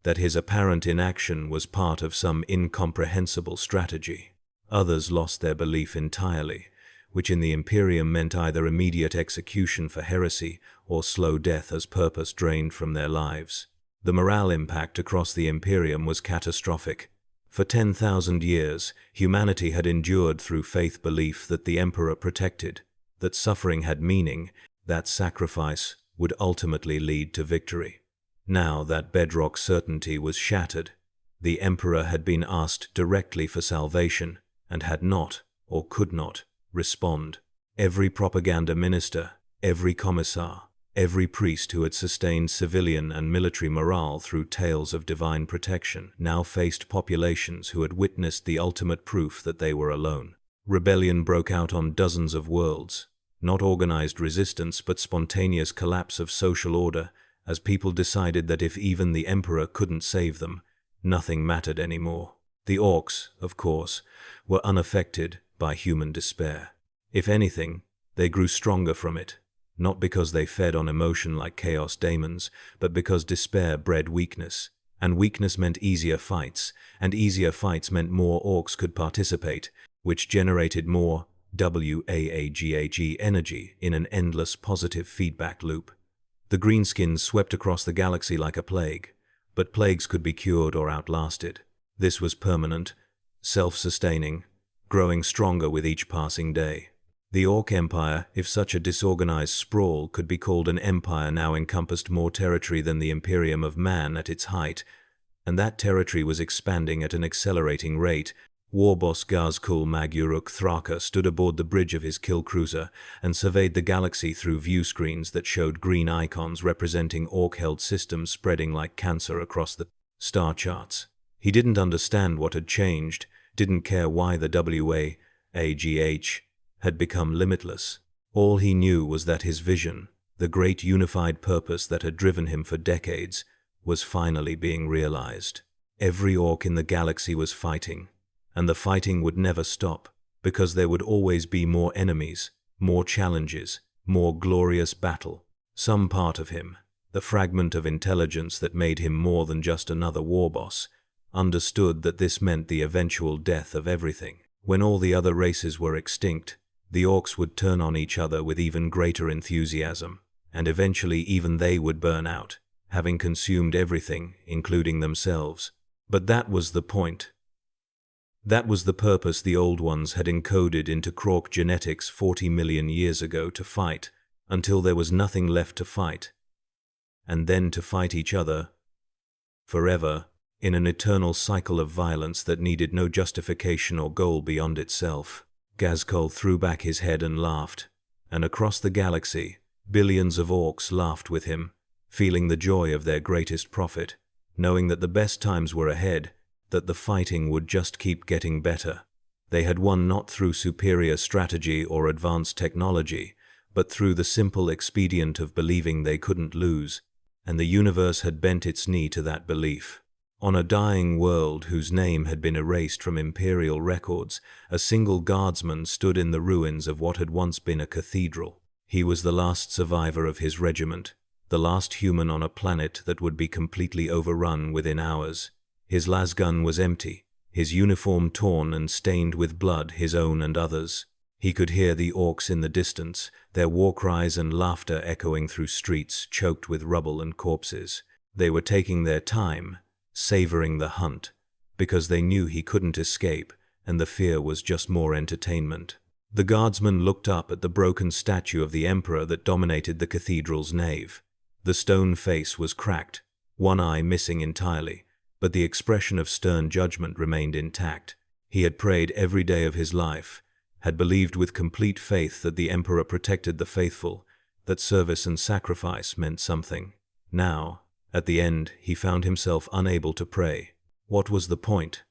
that his apparent inaction was part of some incomprehensible strategy. Others lost their belief entirely, which in the Imperium meant either immediate execution for heresy or slow death as purpose drained from their lives. The morale impact across the Imperium was catastrophic. For 10,000 years, humanity had endured through faith belief that the Emperor protected, that suffering had meaning, that sacrifice would ultimately lead to victory. Now that bedrock certainty was shattered. The Emperor had been asked directly for salvation, and had not, or could not, respond. Every propaganda minister, every commissar, every priest who had sustained civilian and military morale through tales of divine protection now faced populations who had witnessed the ultimate proof that they were alone. Rebellion broke out on dozens of worlds, not organized resistance but spontaneous collapse of social order, as people decided that if even the Emperor couldn't save them, nothing mattered anymore. The Orks, of course, were unaffected by human despair. If anything, they grew stronger from it, not because they fed on emotion like chaos daemons, but because despair bred weakness, and weakness meant easier fights, and easier fights meant more Orks could participate, which generated more WAAGH energy in an endless positive feedback loop. The greenskins swept across the galaxy like a plague, but plagues could be cured or outlasted. This was permanent, self-sustaining, growing stronger with each passing day. The Ork Empire, if such a disorganized sprawl could be called an empire, now encompassed more territory than the Imperium of Man at its height, and that territory was expanding at an accelerating rate. War boss Gazkul Maguruk Thraka stood aboard the bridge of his kill cruiser and surveyed the galaxy through view screens that showed green icons representing Ork-held systems spreading like cancer across the star charts. He didn't understand what had changed, didn't care why the WAAGH had become limitless. All he knew was that his vision, the great unified purpose that had driven him for decades, was finally being realized. Every Ork in the galaxy was fighting, and the fighting would never stop, because there would always be more enemies, more challenges, more glorious battle. Some part of him, the fragment of intelligence that made him more than just another war boss, understood that this meant the eventual death of everything. When all the other races were extinct, the Orks would turn on each other with even greater enthusiasm, and eventually even they would burn out, having consumed everything, including themselves. But that was the point. That was the purpose the Old Ones had encoded into Krork genetics 40 million years ago, to fight, until there was nothing left to fight. And then to fight each other, forever, in an eternal cycle of violence that needed no justification or goal beyond itself. Ghazghkull threw back his head and laughed, and across the galaxy, billions of Orks laughed with him, feeling the joy of their greatest prophet, knowing that the best times were ahead, that the fighting would just keep getting better. They had won not through superior strategy or advanced technology, but through the simple expedient of believing they couldn't lose, and the universe had bent its knee to that belief. On a dying world whose name had been erased from imperial records, a single guardsman stood in the ruins of what had once been a cathedral. He was the last survivor of his regiment, the last human on a planet that would be completely overrun within hours. His lasgun was empty, his uniform torn and stained with blood, his own and others. He could hear the Orks in the distance, their war cries and laughter echoing through streets choked with rubble and corpses. They were taking their time, savoring the hunt, because they knew he couldn't escape, and the fear was just more entertainment. The guardsman looked up at the broken statue of the Emperor that dominated the cathedral's nave. The stone face was cracked, one eye missing entirely, but the expression of stern judgment remained intact. He had prayed every day of his life, had believed with complete faith that the Emperor protected the faithful, that service and sacrifice meant something. Now, at the end, he found himself unable to pray. What was the point?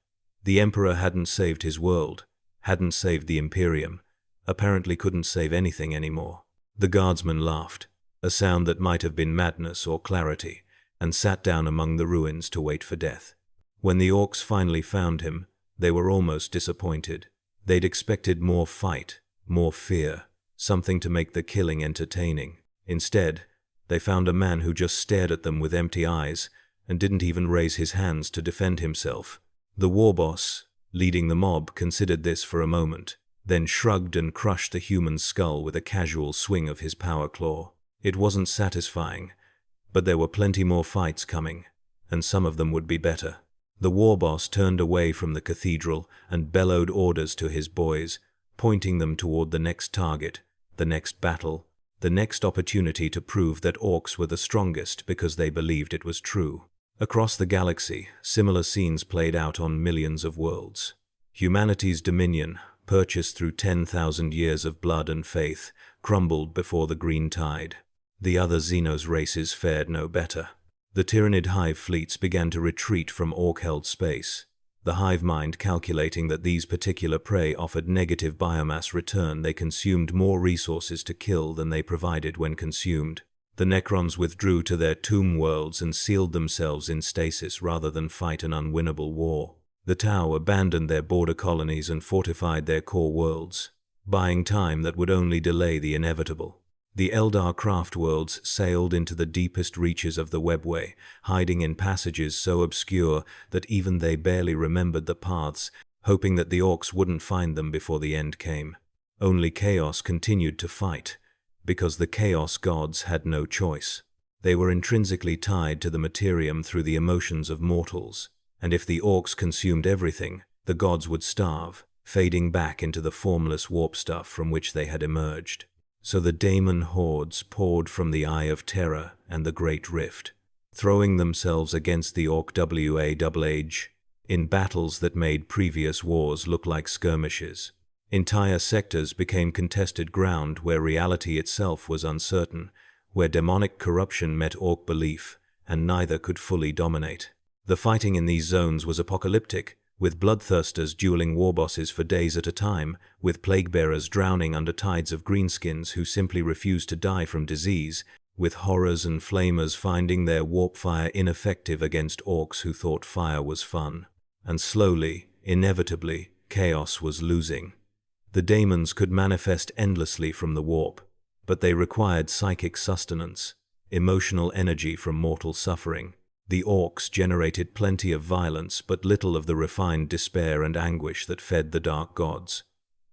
The Emperor hadn't saved his world, hadn't saved the Imperium, apparently couldn't save anything anymore. The guardsman laughed, a sound that might have been madness or clarity, and sat down among the ruins to wait for death. When the Orks finally found him, they were almost disappointed. They'd expected more fight, more fear, something to make the killing entertaining. Instead, they found a man who just stared at them with empty eyes and didn't even raise his hands to defend himself. The war boss, leading the mob, considered this for a moment, then shrugged and crushed the human's skull with a casual swing of his power claw. It wasn't satisfying, but there were plenty more fights coming, and some of them would be better. The war boss turned away from the cathedral and bellowed orders to his boys, pointing them toward the next target, the next battle, the next opportunity to prove that Orks were the strongest because they believed it was true. Across the galaxy, similar scenes played out on millions of worlds. Humanity's dominion, purchased through 10,000 years of blood and faith, crumbled before the green tide. The other Xenos races fared no better. The Tyranid hive fleets began to retreat from Ork-held space, the hive mind calculating that these particular prey offered negative biomass return. They consumed more resources to kill than they provided when consumed. The Necrons withdrew to their tomb worlds and sealed themselves in stasis rather than fight an unwinnable war. The Tau abandoned their border colonies and fortified their core worlds, buying time that would only delay the inevitable. The Eldar craft worlds sailed into the deepest reaches of the webway, hiding in passages so obscure that even they barely remembered the paths, hoping that the Orks wouldn't find them before the end came. Only Chaos continued to fight, because the Chaos gods had no choice. They were intrinsically tied to the materium through the emotions of mortals, and if the Orks consumed everything, the gods would starve, fading back into the formless warp stuff from which they had emerged. So the Daemon hordes poured from the Eye of Terror and the Great Rift, throwing themselves against the Ork WAAAGH in battles that made previous wars look like skirmishes. Entire sectors became contested ground where reality itself was uncertain, where demonic corruption met Ork belief, and neither could fully dominate. The fighting in these zones was apocalyptic, with bloodthirsters dueling warbosses for days at a time, with plague-bearers drowning under tides of greenskins who simply refused to die from disease, with horrors and flamers finding their warp fire ineffective against Orks who thought fire was fun. And slowly, inevitably, Chaos was losing. The Daemons could manifest endlessly from the warp, but they required psychic sustenance. emotional energy from mortal suffering. The Orks generated plenty of violence, but little of the refined despair and anguish that fed the dark gods.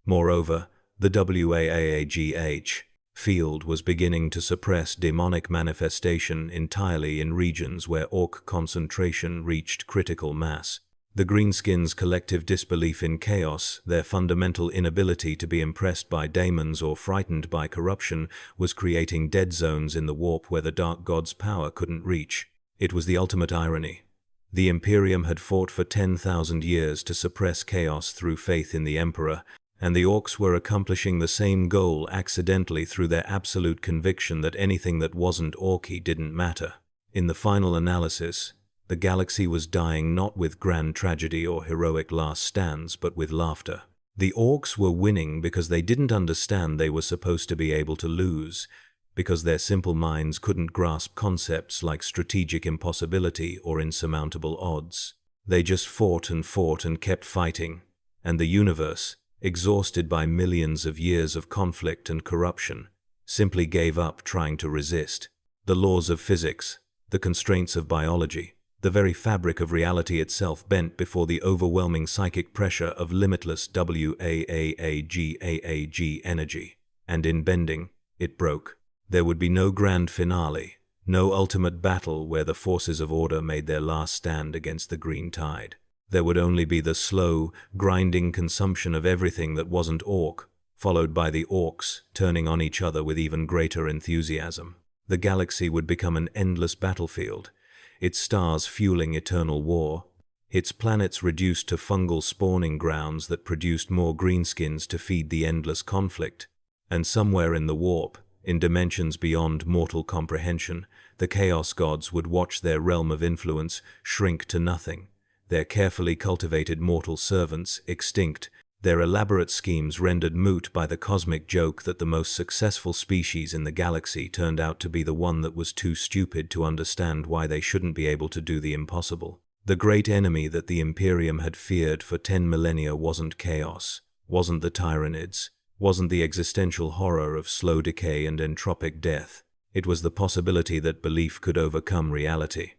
Moreover, the WAAGH field was beginning to suppress demonic manifestation entirely in regions where Ork concentration reached critical mass. The greenskins' collective disbelief in chaos, their fundamental inability to be impressed by daemons or frightened by corruption, was creating dead zones in the warp where the dark gods' power couldn't reach. It was the ultimate irony. The Imperium had fought for 10,000 years to suppress chaos through faith in the Emperor, and the Orks were accomplishing the same goal accidentally through their absolute conviction that anything that wasn't Orky didn't matter. In the final analysis, the galaxy was dying not with grand tragedy or heroic last stands, but with laughter. The Orks were winning because they didn't understand they were supposed to be able to lose, because their simple minds couldn't grasp concepts like strategic impossibility or insurmountable odds. They just fought and kept fighting, and the universe, exhausted by millions of years of conflict and corruption, simply gave up trying to resist. The laws of physics, the constraints of biology, the very fabric of reality itself bent before the overwhelming psychic pressure of limitless WAAAGH energy. And in bending, it broke. There would be no grand finale, no ultimate battle where the forces of order made their last stand against the green tide. There would only be the slow, grinding consumption of everything that wasn't Ork, followed by the Orks turning on each other with even greater enthusiasm. The galaxy would become an endless battlefield, its stars fueling eternal war, its planets reduced to fungal spawning grounds that produced more greenskins to feed the endless conflict. And somewhere in the warp, in dimensions beyond mortal comprehension, the Chaos Gods would watch their realm of influence shrink to nothing, their carefully cultivated mortal servants extinct, their elaborate schemes rendered moot by the cosmic joke that the most successful species in the galaxy turned out to be the one that was too stupid to understand why they shouldn't be able to do the impossible. The great enemy that the Imperium had feared for 10 millennia wasn't chaos, wasn't the Tyranids, wasn't the existential horror of slow decay and entropic death. It was the possibility that belief could overcome reality,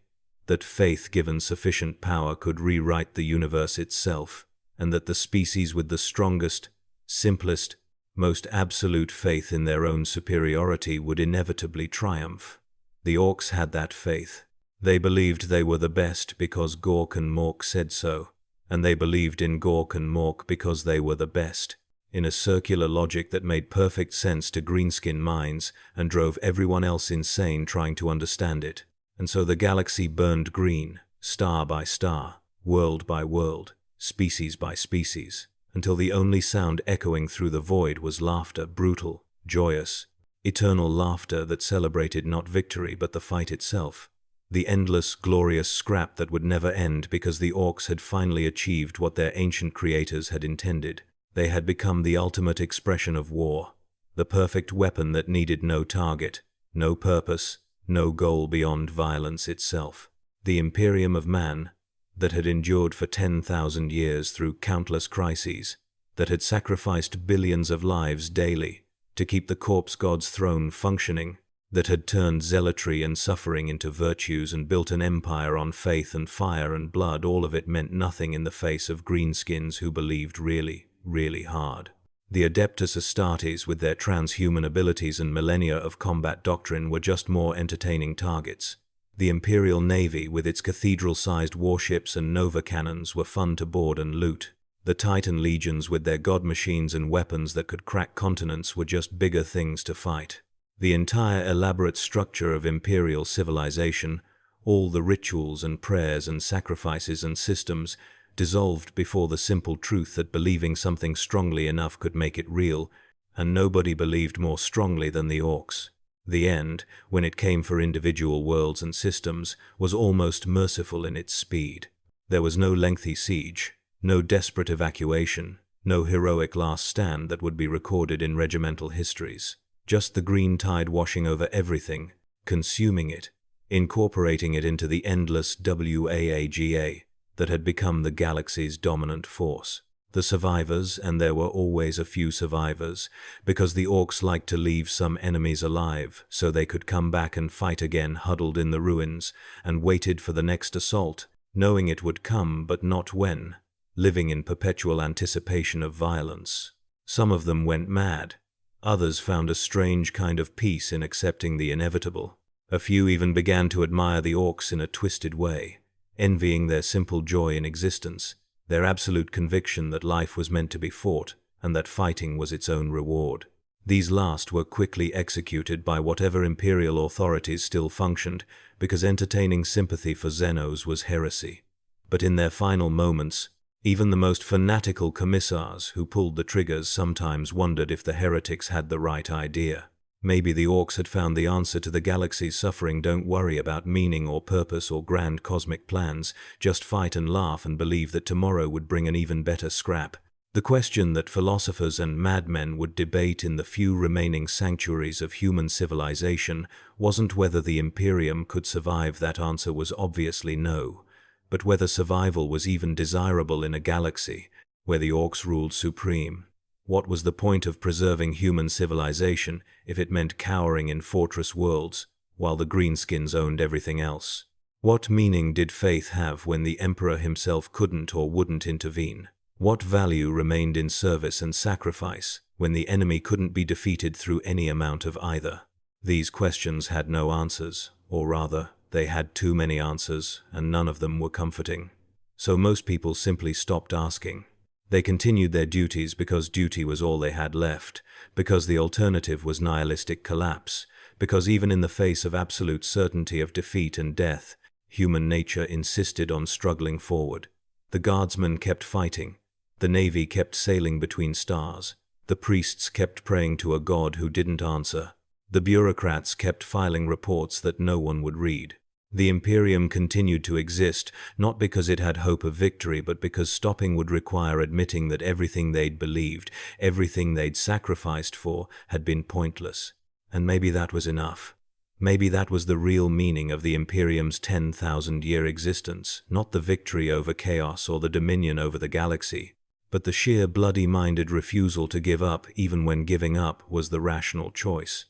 that faith given sufficient power could rewrite the universe itself, and that the species with the strongest, simplest, most absolute faith in their own superiority would inevitably triumph. The Orks had that faith. They believed they were the best because Gork and Mork said so, and they believed in Gork and Mork because they were the best, in a circular logic that made perfect sense to greenskin minds and drove everyone else insane trying to understand it. And so the galaxy burned green, star by star, world by world, species by species, until the only sound echoing through the void was laughter, brutal, joyous, eternal laughter that celebrated not victory but the fight itself. The endless, glorious scrap that would never end because the Orks had finally achieved what their ancient creators had intended. They had become the ultimate expression of war, the perfect weapon that needed no target, no purpose, no goal beyond violence itself. The Imperium of Man, that had endured for 10,000 years through countless crises, that had sacrificed billions of lives daily to keep the corpse god's throne functioning, that had turned zealotry and suffering into virtues and built an empire on faith and fire and blood, all of it meant nothing in the face of greenskins who believed really, really hard. The Adeptus Astartes with their transhuman abilities and millennia of combat doctrine were just more entertaining targets. The Imperial Navy with its cathedral-sized warships and nova cannons were fun to board and loot. The Titan legions with their god machines and weapons that could crack continents were just bigger things to fight. The entire elaborate structure of imperial civilization, all the rituals and prayers and sacrifices and systems, dissolved before the simple truth that believing something strongly enough could make it real, and nobody believed more strongly than the Orks. The end, when it came for individual worlds and systems, was almost merciful in its speed. There was no lengthy siege, no desperate evacuation, no heroic last stand that would be recorded in regimental histories. Just the green tide washing over everything, consuming it, incorporating it into the endless WAAGH that had become the galaxy's dominant force. The survivors, and there were always a few survivors, because the Orks liked to leave some enemies alive, so they could come back and fight again, huddled in the ruins, and waited for the next assault, knowing it would come but not when, living in perpetual anticipation of violence. Some of them went mad. Others found a strange kind of peace in accepting the inevitable. A few even began to admire the Orks in a twisted way, envying their simple joy in existence, their absolute conviction that life was meant to be fought, and that fighting was its own reward. These last were quickly executed by whatever imperial authorities still functioned, because entertaining sympathy for Xenos was heresy. But in their final moments, even the most fanatical commissars who pulled the triggers sometimes wondered if the heretics had the right idea. Maybe the Orks had found the answer to the galaxy's suffering. Don't worry about meaning or purpose or grand cosmic plans, just fight and laugh and believe that tomorrow would bring an even better scrap. The question that philosophers and madmen would debate in the few remaining sanctuaries of human civilization wasn't whether the Imperium could survive. That answer was obviously no, but whether survival was even desirable in a galaxy where the Orks ruled supreme. What was the point of preserving human civilization if it meant cowering in fortress worlds while the greenskins owned everything else? What meaning did faith have when the Emperor himself couldn't or wouldn't intervene? What value remained in service and sacrifice when the enemy couldn't be defeated through any amount of either? These questions had no answers, or rather, they had too many answers, and none of them were comforting. So most people simply stopped asking. They continued their duties because duty was all they had left, because the alternative was nihilistic collapse, because even in the face of absolute certainty of defeat and death, human nature insisted on struggling forward. The guardsmen kept fighting, the navy kept sailing between stars, the priests kept praying to a god who didn't answer, the bureaucrats kept filing reports that no one would read. The Imperium continued to exist, not because it had hope of victory, but because stopping would require admitting that everything they'd believed, everything they'd sacrificed for, had been pointless. And maybe that was enough. Maybe that was the real meaning of the Imperium's 10,000-year existence, not the victory over chaos or the dominion over the galaxy, but the sheer bloody-minded refusal to give up even when giving up was the rational choice.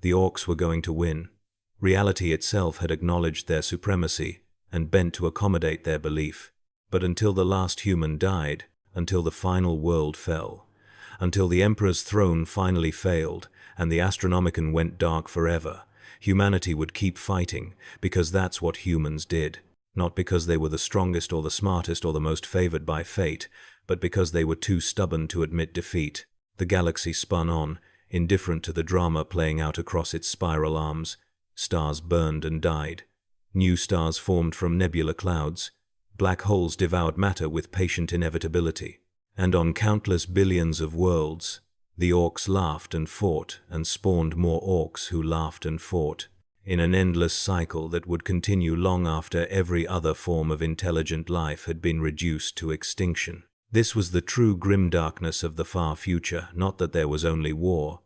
The Orks were going to win. Reality itself had acknowledged their supremacy and bent to accommodate their belief. But until the last human died, until the final world fell, until the Emperor's throne finally failed and the Astronomicon went dark forever, humanity would keep fighting, because that's what humans did. Not because they were the strongest or the smartest or the most favored by fate, but because they were too stubborn to admit defeat. The galaxy spun on, indifferent to the drama playing out across its spiral arms. Stars burned and died. New stars formed from nebula clouds. Black holes devoured matter with patient inevitability. And on countless billions of worlds, the Orks laughed and fought and spawned more Orks who laughed and fought, in an endless cycle that would continue long after every other form of intelligent life had been reduced to extinction. This was the true grimdarkness of the far future, not that there was only war,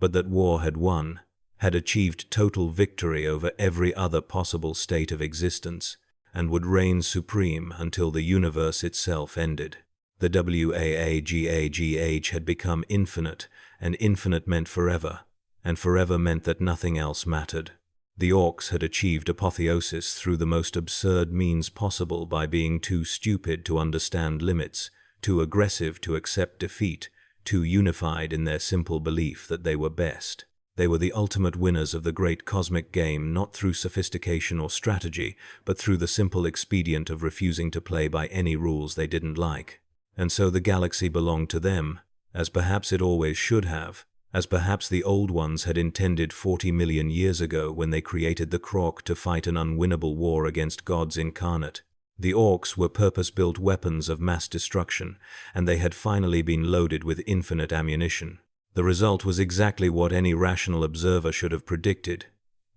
but that war had won, had achieved total victory over every other possible state of existence, and would reign supreme until the universe itself ended. The WAAGH had become infinite, and infinite meant forever, and forever meant that nothing else mattered. The Orks had achieved apotheosis through the most absurd means possible by being too stupid to understand limits, too aggressive to accept defeat, too unified in their simple belief that they were best. They were the ultimate winners of the great cosmic game, not through sophistication or strategy, but through the simple expedient of refusing to play by any rules they didn't like. And so the galaxy belonged to them, as perhaps it always should have, as perhaps the old ones had intended 40 million years ago when they created the Krork to fight an unwinnable war against gods incarnate. The Orks were purpose-built weapons of mass destruction, and they had finally been loaded with infinite ammunition. The result was exactly what any rational observer should have predicted.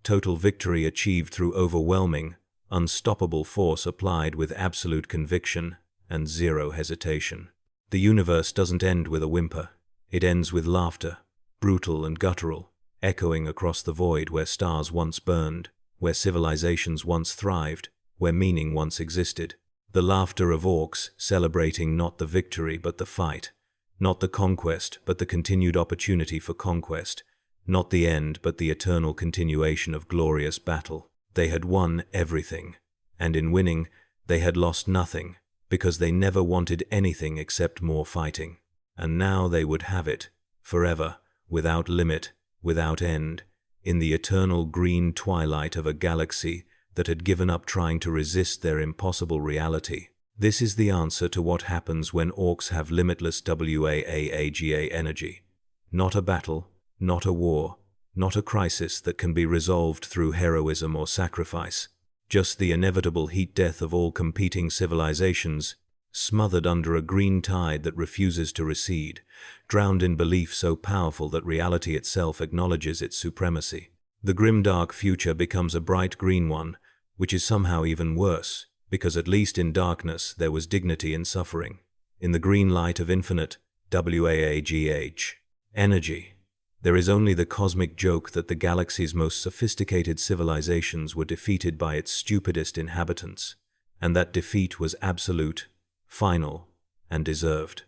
Total victory achieved through overwhelming, unstoppable force applied with absolute conviction and zero hesitation. The universe doesn't end with a whimper. It ends with laughter, brutal and guttural, echoing across the void where stars once burned, where civilizations once thrived, where meaning once existed. The laughter of orcs, celebrating not the victory but the fight, not the conquest but the continued opportunity for conquest, not the end but the eternal continuation of glorious battle. They had won everything, and in winning, they had lost nothing, because they never wanted anything except more fighting. And now they would have it, forever, without limit, without end, in the eternal green twilight of a galaxy that had given up trying to resist their impossible reality. This is the answer to what happens when orcs have limitless WAAGH energy. Not a battle, not a war, not a crisis that can be resolved through heroism or sacrifice, just the inevitable heat death of all competing civilizations, smothered under a green tide that refuses to recede, drowned in belief so powerful that reality itself acknowledges its supremacy. The grimdark future becomes a bright green one, which is somehow even worse, because at least in darkness there was dignity in suffering. In the green light of infinite WAAGH energy, there is only the cosmic joke that the galaxy's most sophisticated civilizations were defeated by its stupidest inhabitants, and that defeat was absolute, final, and deserved.